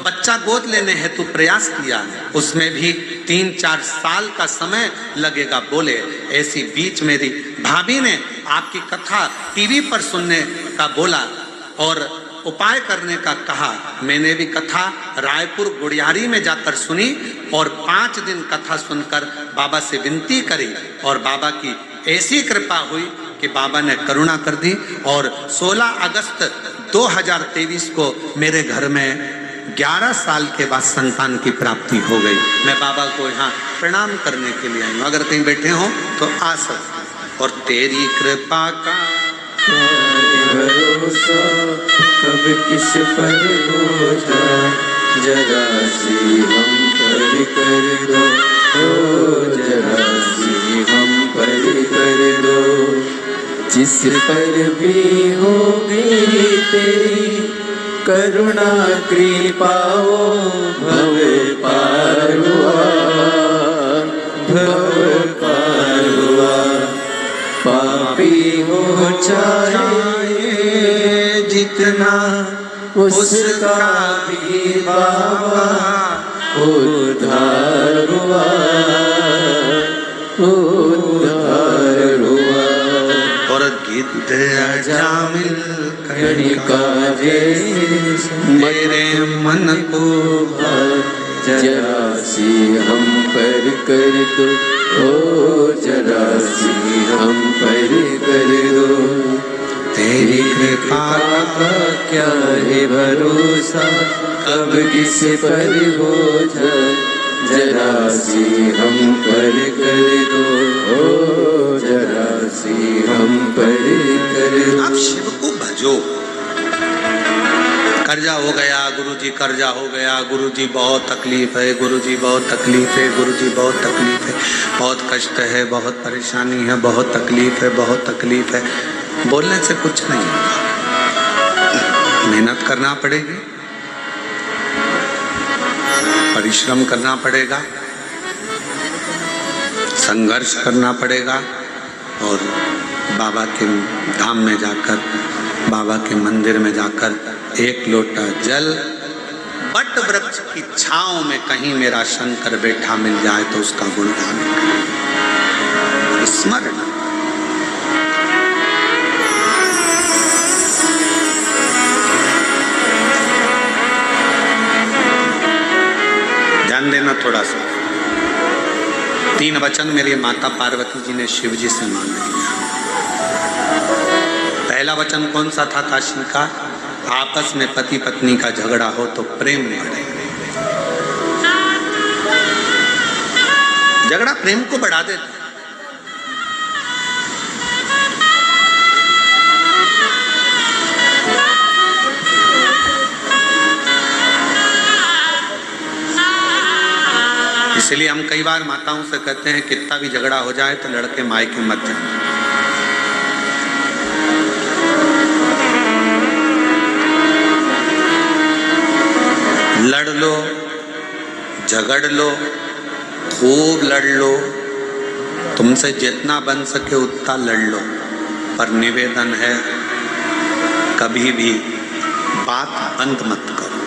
बच्चा गोद लेने हेतु प्रयास किया, उसमें भी 3-4 साल का समय लगेगा बोले। ऐसी बीच मेरी भाभी ने आपकी कथा टीवी पर सुनने का बोला और उपाय करने का कहा। मैंने भी कथा रायपुर गुड़ियारी में जाकर सुनी और 5 दिन कथा सुनकर बाबा से विनती करी, और बाबा की ऐसी कृपा हुई कि बाबा ने करुणा कर दी। और 16 अगस्त 2023 को मेरे घर में 11 साल के बाद संतान की प्राप्ति हो गई। मैं बाबा को यहाँ प्रणाम करने के लिए आई हूँ। अगर कहीं बैठे हो तो आ सकते। और तेरी कृपा का भरोसा कब किस पर हो जाए, जरा सी हम पर कर दो, ओ जरा सी हम पर कर दो। जिस पर भी होगी तेरी करुणा कृपा, भव पार हुआ, भव पार हुआ। पापी हो चाहे जितना, उसका भी बाबा उद्धार हुआ, उद्धार हुआ। और गिद्ध अजामिल कणिका जैसे मेरे मन को जरा सी हम पर कर दो, ओ जरा सी हम पर कर दो। तेरी कृपा का क्या है भरोसा, कब किस पर हो जाए, जरा सी हम पर कर दो, ओ जरा सी हम पर कर दो। आप शिव को भजो। कर्जा हो गया गुरुजी, कर्जा हो गया गुरुजी, बहुत तकलीफ है गुरुजी, बहुत तकलीफ है गुरुजी, बहुत तकलीफ है, बहुत कष्ट है, बहुत परेशानी है, बहुत तकलीफ है, बहुत तकलीफ है। बोलने से कुछ नहीं होगा। मेहनत करना पड़ेगी, परिश्रम करना पड़ेगा, संघर्ष करना पड़ेगा और बाबा के धाम में जाकर, बाबा के मंदिर में जाकर एक लोटा जल बट वृक्ष की छांव में कहीं मेरा शंकर बैठा मिल जाए तो उसका गुणगान करें। स्मरण ध्यान देना थोड़ा सा। 3 वचन मेरी माता पार्वती जी ने शिव जी से मांगे। पहला वचन कौन सा था काशी का? आपस में पति पत्नी का झगड़ा हो तो प्रेम बढ़े। झगड़ा प्रेम को बढ़ा देता है। इसलिए हम कई बार माताओं से कहते हैं कितना भी झगड़ा हो जाए तो लड़के मायके मत जाए। लड़ लो, झगड़ लो, खूब लड़ लो, तुमसे जितना बन सके उतना लड़ लो, पर निवेदन है कभी भी बात बंद मत करो।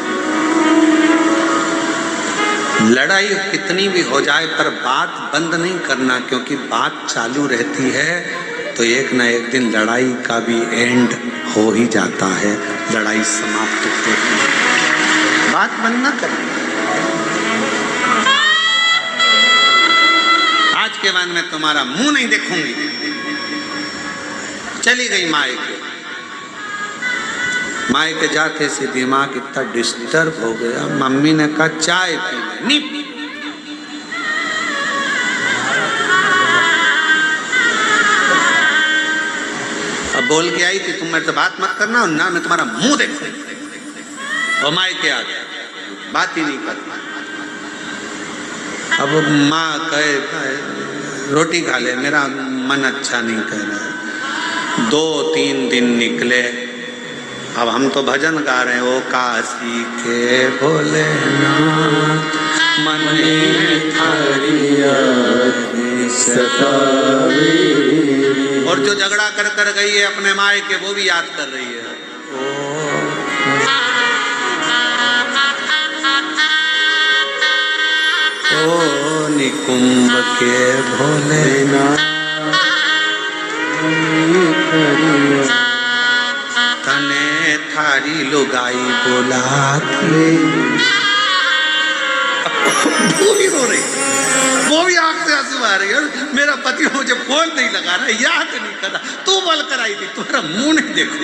लड़ाई कितनी भी हो जाए पर बात बंद नहीं करना, क्योंकि बात चालू रहती है तो एक ना एक दिन लड़ाई का भी एंड हो ही जाता है, लड़ाई समाप्त होती है। बात बंद ना करना। आज के बाद मैं तुम्हारा मुंह नहीं देखूंगी। चली गई मायके। मायके जाते से दिमाग इतना डिस्टर्ब हो गया। मम्मी ने कहा चाय पी ले। नहीं, अब बोल के आई थी तुम मेरे से बात मत करना और ना मैं तुम्हारा मुंह देखूंगी। और मायके आ गया, बात ही नहीं करता। अब माँ कहे रोटी खा ले, मेरा मन अच्छा नहीं कर रहा है। 2-3 दिन निकले। अब हम तो भजन गा रहे हैं, वो काशी के भोलेनाथ मन थारी याद सतावे। और जो झगड़ा कर कर गई है अपने माए के, वो भी याद कर रही है। ओ निकुंभ के भोलेनाथ तने थारी लुगाई बोलाती। वो भी रो रही, वो भी आंख से आंसू आ रही है। मेरा पति मुझे फोन नहीं लगा रहा, याद नहीं कर रहा। तू बोल कर आई थी, तुम्हारा मुंह नहीं देखो,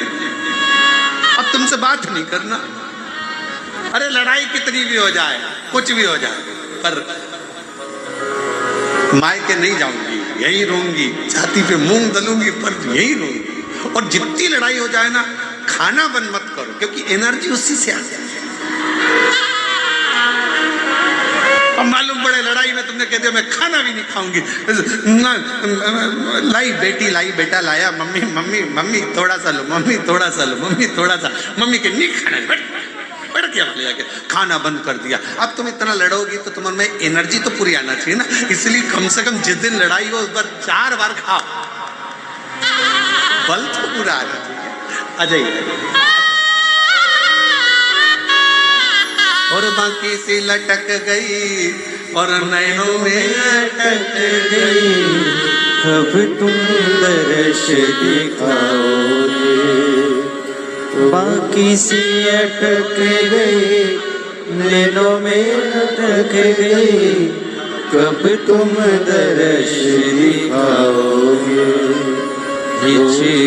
अब तुमसे बात नहीं करना। अरे लड़ाई कितनी भी हो जाए, कुछ भी हो जाए, पर मायके नहीं जाऊंगी, यही रहूंगी। छाती पे मूंग दलूंगी पर यही रहूंगी। और जितनी लड़ाई हो जाए ना, खाना बंद मत करो, क्योंकि एनर्जी उसी से आती है। अब मालूम पड़े लड़ाई में तुमने कह दिया मैं खाना भी नहीं खाऊंगी, लाई बेटी लाई बेटा लाया, मम्मी मम्मी मम्मी थोड़ा सा लो, मम्मी थोड़ा सा लो, मम्मी थोड़ा सा, मम्मी के नहीं खाना, बढ़ गया ले जाके खाना बंद कर दिया। अब तुम इतना लड़ोगी तो तुम्हारे में एनर्जी तो पूरी आना चाहिए ना। इसलिए कम से कम जिस दिन लड़ाई हो उस बार 4 बार खाओ, बल तो पूरा आना चाहिए। आ जाइए। और बाकी सी लटक गई और नैनों में अटक गई, कब तुम दर्श दिखाओगे। बाकी सी अटक गई, नैनों में अटक गई, कब तुम दर्श दिखाओगे।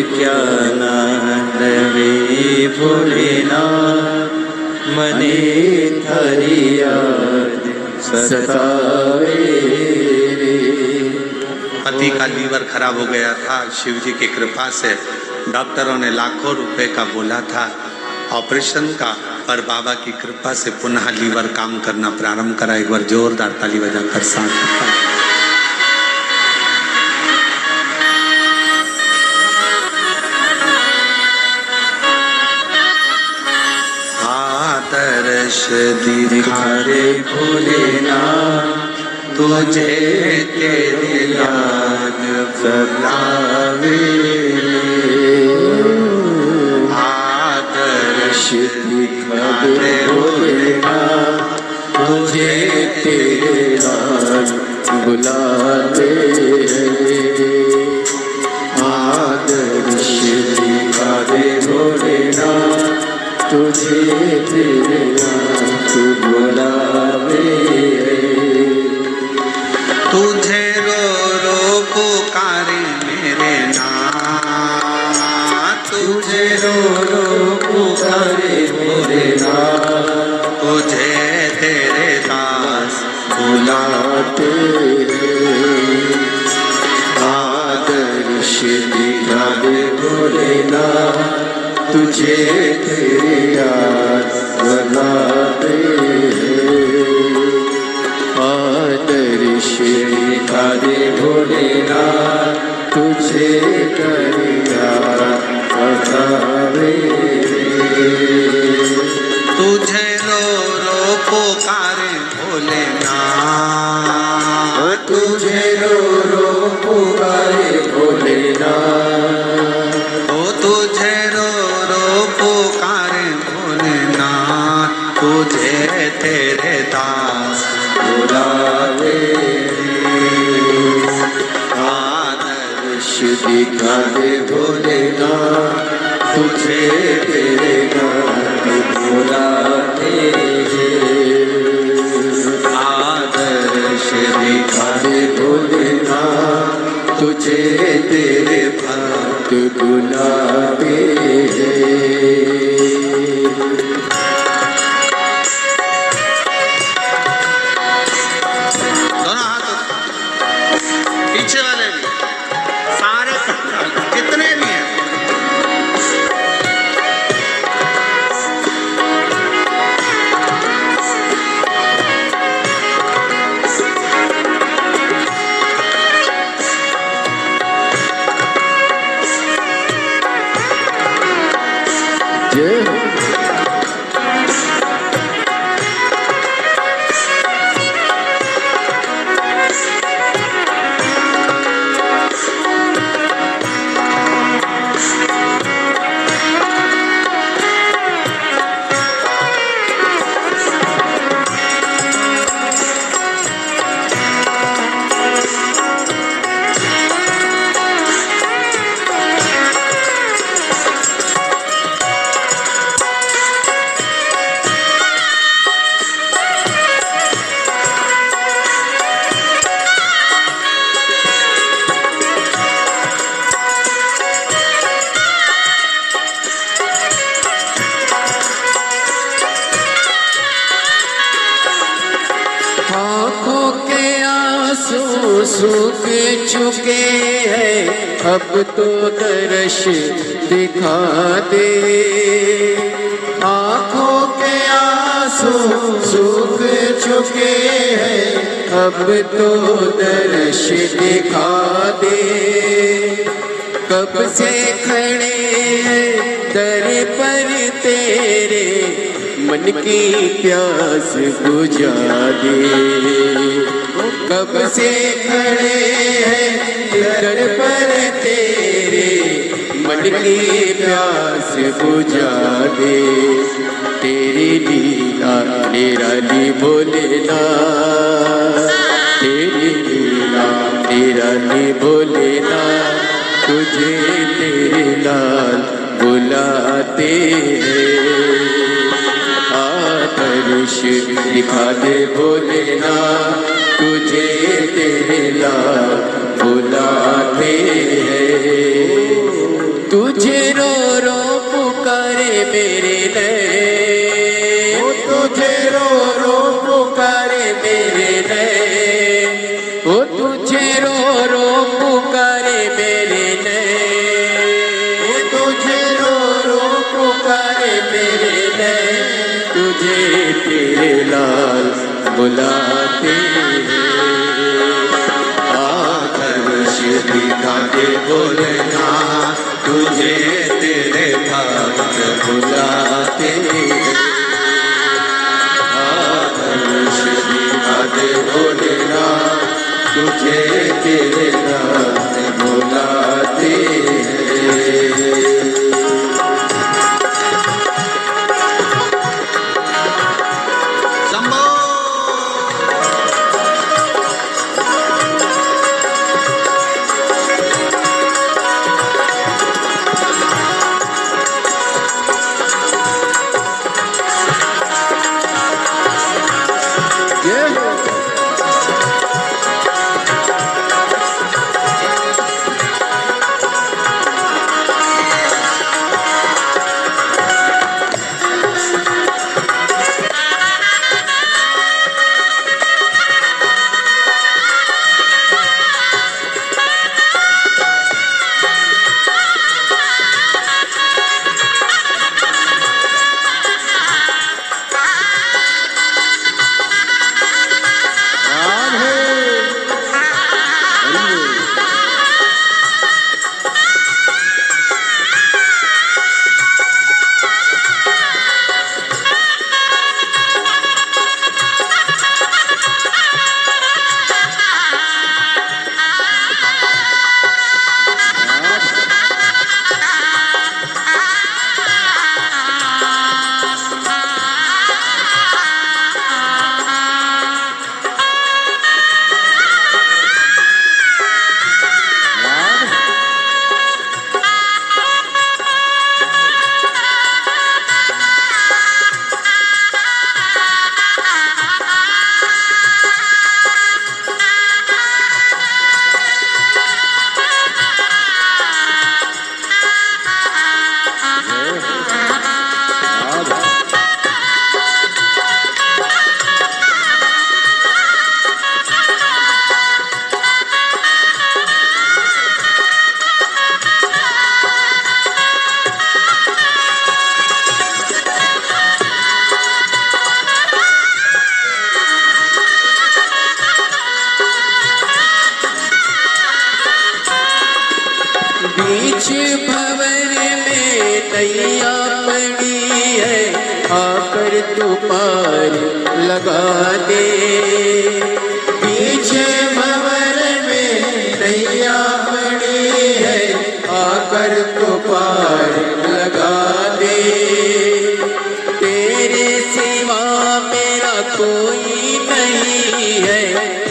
क्या नानवे भोलेनाथ मने थारी याद सतावे। पति का लीवर खराब हो गया था। शिव जी की कृपा से डॉक्टरों ने लाखों रुपए का बोला था ऑपरेशन का, पर बाबा की कृपा से पुनः लीवर काम करना प्रारंभ करा। एक बार जोरदार ताली बजाकर साथ। दिखा दे भोलेनाथ, तुझे तेरी याद बुलावे। आदर्श दिखा दे भोलेनाथ, तुझे तेरे याद बुलावे। आदर्श दिखा दे भोलेनाथ, तुझे तेरे नाथ बुलावे। तुझे रो रो पुकारे मेरे नाथ, तुझे रो रो पुकारे मेरे नाथ, तुझे तेरे दास बुलाते हैं। आदर्श दिखा दे भोलेनाथ, तुझे तेरे याद बुलाते हैं। आदर्श दिखा दे भोलेनाथ, तुझे तेरे याद बुलावे। तुझे रो रो पुकारे भोलेनाथ, तुझे रो रो पुकारे भोलेनाथ, ओ तुझे रो रो पुकारे भोलेनाथ, तुझे तेरे दास बुलावे। आदर्श दिखा दे भोलेनाथ, तुझे तेरे नाथ बुलाते हैं। आदर्श दिखा दे भोलेनाथ, तुझे तेरे भक्त बुलाते हैं। दोनों हाथ पीछे वाले भी, सारे जितने भी हैं। जय हो। आँखों के आंसू सूख चुके हैं, अब तो दर्श दिखा दे। आँखों के आंसू सूख चुके हैं, अब तो दर्श दिखा दे। कब से खड़े हैं दर पर तेरे, मन की प्यास बुझा दे। कब से खड़े हैं दर पर तेरे, मन की प्यास बुझा दे। तेरी लीला निराली भोलेनाथ, तेरी लीला निराली भोलेनाथ, तुझे तेरे लाल बुलाते हैं। आदर्श दिखा दे भोलेनाथ, तुझे तेरे लाल बुलाते हैं। तुझे रो रो पुकारे मेरे नैन, तुझे रो रो पुकारे मेरे नैन, ओ तुझे रो रो पुकारे मेरे नैन, तुझे रो रो पुकारे मेरे नैन, तुझे तेरे लाल बुलाते हैं। आदर्श दिखा दे भोलेनाथ, तुझे तेरे भक्त बुलाते हैं। नैया पड़ी है, आकर तू पार लगा दे। पीछे भंवर में नैया पड़ी है, आकर तू पार लगा दे। तेरे सिवा मेरा कोई नहीं है,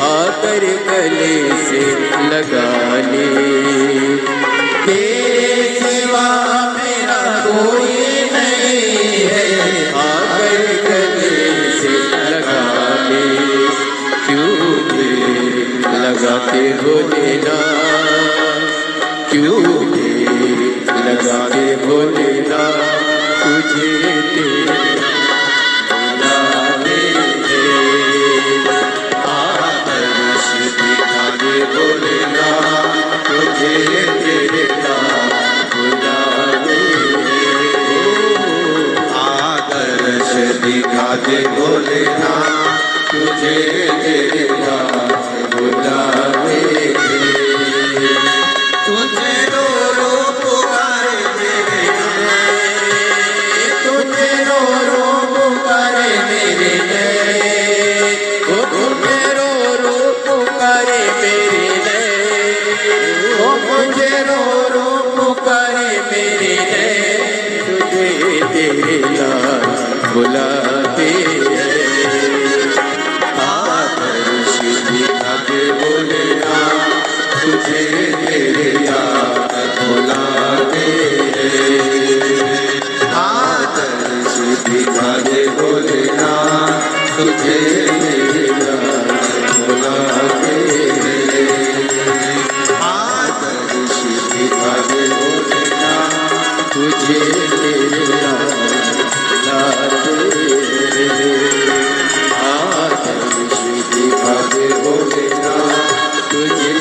आकर गले से लगा ले। तेरे सिवा मेरा कोई नहीं है, आकर गले से लगा ले। क्यों देर लगाते हो लेना, क्यों देर लगाते हो लेना, तुझे तेरे बुलाने आदर्श दिखा दे बोलेना, तुझे तेरे बुलाने आदर्श दिखा दे बोलेना, तुझे तेरे बुलाने। तुझे रो रो पुकारे मेरे नैन, तुझे रो रो पुकारे मेरे नैन, तुझे रो रो पुकारे मेरे नैन, मुझे रो रो पुकारे मेरे नैन, तुझे तेरे लाल बुलाते हैं। आदर्श दिखा दे बोलेना, तुझे तेरे याद बुलाते हैं। आदर्श दिखा दे बोलेना, तुझे तेरे याद बुलाते हैं। आदर्श दिखा दे बोलेना, तुझे तेरे याद बुलाते हैं। आदर्श दिखा दे बोलेना, तुझे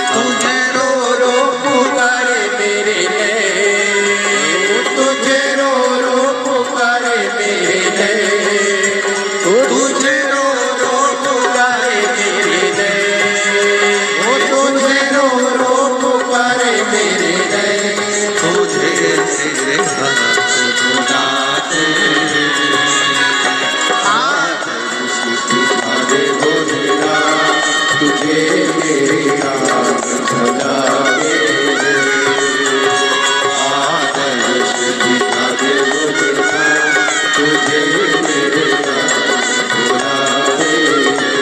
तुझे रो रो पुकारे मेरे नैन, तुझे रो रो पुकारे मेरे नैन, तुझे रो रो पुकारे मेरे नैन, तुझे रो रो पुकारे मेरे नैन, तुझे तेरे हाथ बुलाते हैं। आदर्श दिखा दे बोलेना, तुझे मेरे याद बुलाते हैं। आदर्श दिखा दे बोलेना, तुझे मेरे याद बुलाते हैं।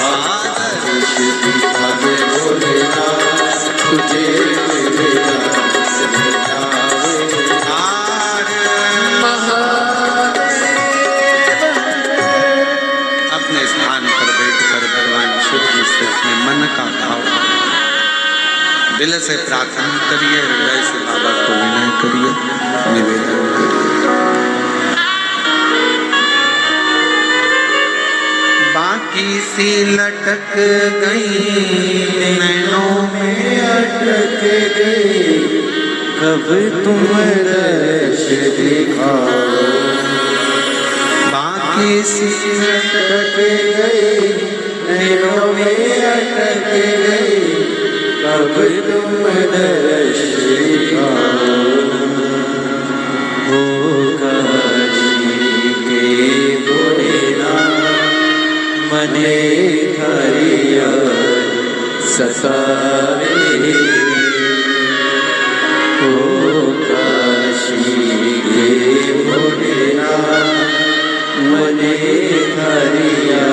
आदर्श दिखा दे बोलेना, तुझे मेरे याद बुलाते हैं। महादेव अपने स्थान पर बैठकर भगवान शिव जी से अपने मन का भाव दिल से प्रार्थना करिए, हृदय से बाबा को विनय करिए, निवेदन करिए। बाकी सी लटक गई नैनों में अटक गई, कब तुम दर्श दिखाओ। बाकी सी अटक गई नैनों में अटक गई, कब तुम दर्श दिखाओ। हो काशी के भोलेनाथ, मने हरिया सतावे। हो काशी के भोलेनाथ, मने हरिया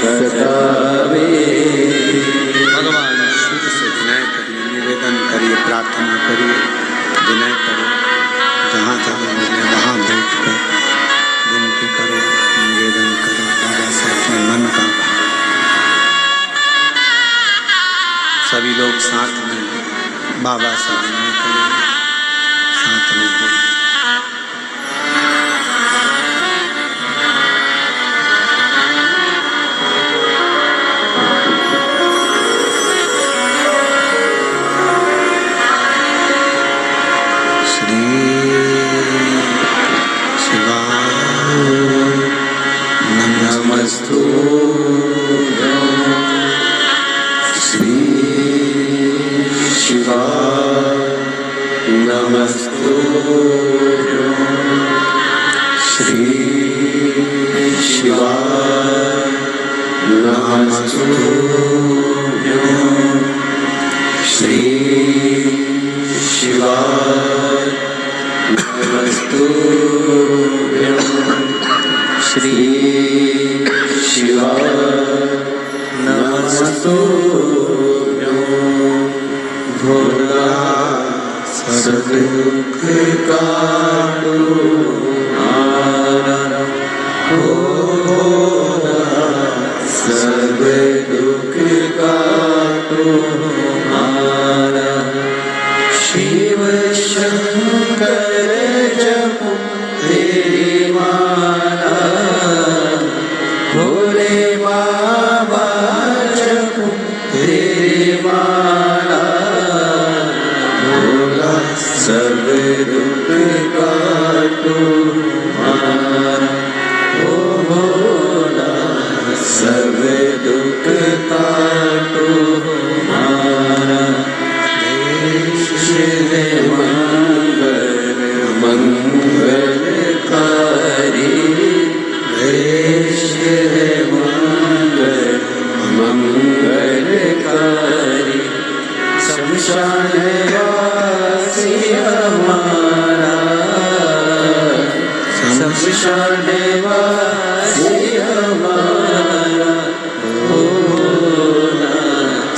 सतावे। भगवान शिव से विनय करिए, निवेदन करिए, प्रार्थना करिए, विनय करो। जहाँ जहाँ मिले वहाँ बैठकर विनती करो, निवेदन करो बाबा से अपने मन का भाव। सभी लोग साथ में बाबा से विनय करेंगे, साथ में बोलें। नमस्तु श्री सब दुख काटो हमारा हो भोला, सब दुख काटो हमारा। शिव शंकर जपो तेरी माला, भोले बाबा जपो तेरी माला, भोला सब दुख काटो हमारा, ओ भोला सब दुख काटो हमारा। देश में मंगल मंगलकारी, देश में मंगल मंगलकारी, शमशान वासी हमारा, शमशान वासी हमारा, ओ भोला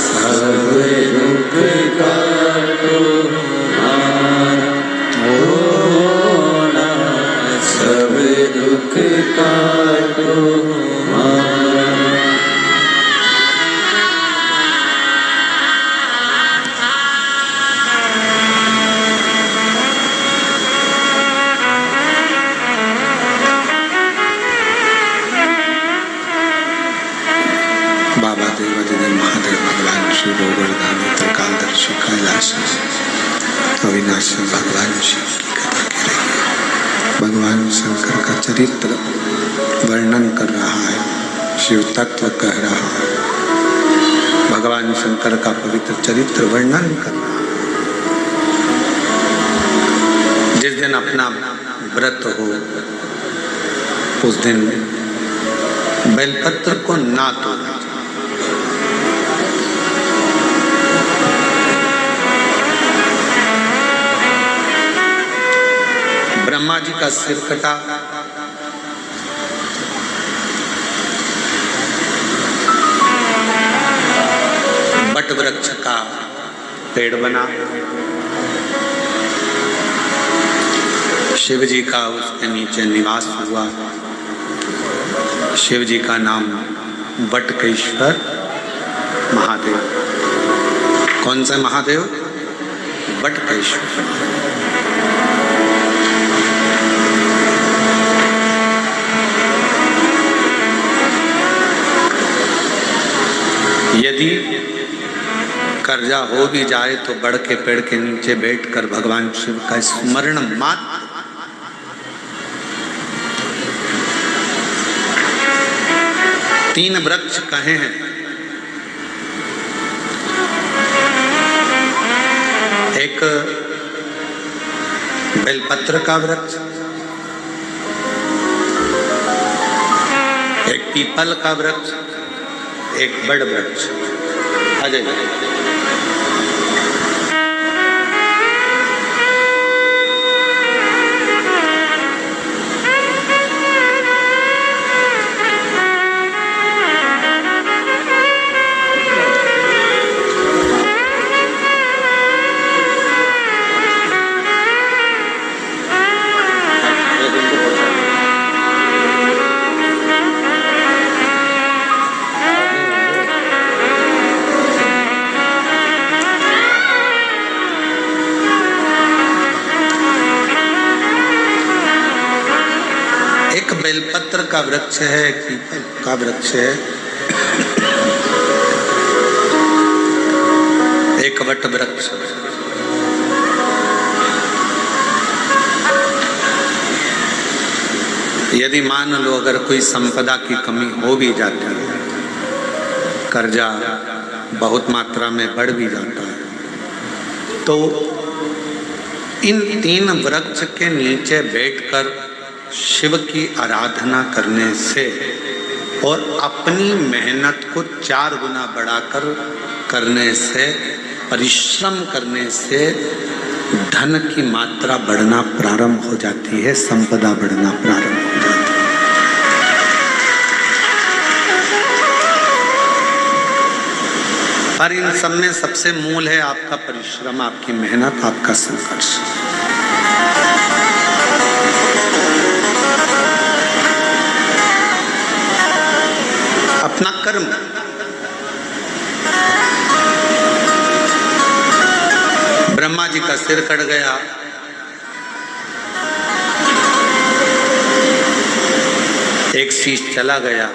सब दुख काटो हमारा, ओ भोला सब दुख काटो हमारा। बाबा देवादिदेव महादेव भगवान श्री गोवर्धन त्रिकालदर्शी कैलाश अविनाशी भगवान शिव की कथा कह रही है। भगवान शंकर का चरित्र वर्णन कर रहा है, शिव तत्व कह रहा है, भगवान शंकर का पवित्र चरित्र वर्णन कर रहा है। जिस दिन अपना व्रत हो उस दिन बेलपत्र को ना तोड़ना। ब्रह्मा जी का सिर कटा, बट वृक्ष का पेड़ बना, शिव जी का उसके नीचे निवास हुआ। शिव जी का नाम बटकेश्वर महादेव। कौन सा महादेव? बटकेश्वर। यदि कर्जा हो भी जाए तो बड़ के पेड़ के नीचे बैठकर भगवान शिव का स्मरण मात्र। तीन वृक्ष कहे हैं, एक बेलपत्र का वृक्ष, एक पीपल का वृक्ष, एक बड़ वृक्ष। अजय बेलपत्र का वृक्ष है, एक पीपल का वृक्ष है, एक वट वृक्ष। यदि मान लो अगर कोई संपदा की कमी हो भी जाती है, कर्जा बहुत मात्रा में बढ़ भी जाता है, तो इन तीन वृक्ष के नीचे बैठकर शिव की आराधना करने से और अपनी मेहनत को 4 गुना बढ़ाकर करने से, परिश्रम करने से धन की मात्रा बढ़ना प्रारंभ हो जाती है, संपदा बढ़ना प्रारंभ हो जाती है। पर इन सब में सबसे मूल है आपका परिश्रम, आपकी मेहनत, आपका संघर्ष। अपना कर्म। ब्रह्मा जी का सिर कट गया, एक शीश चला गया,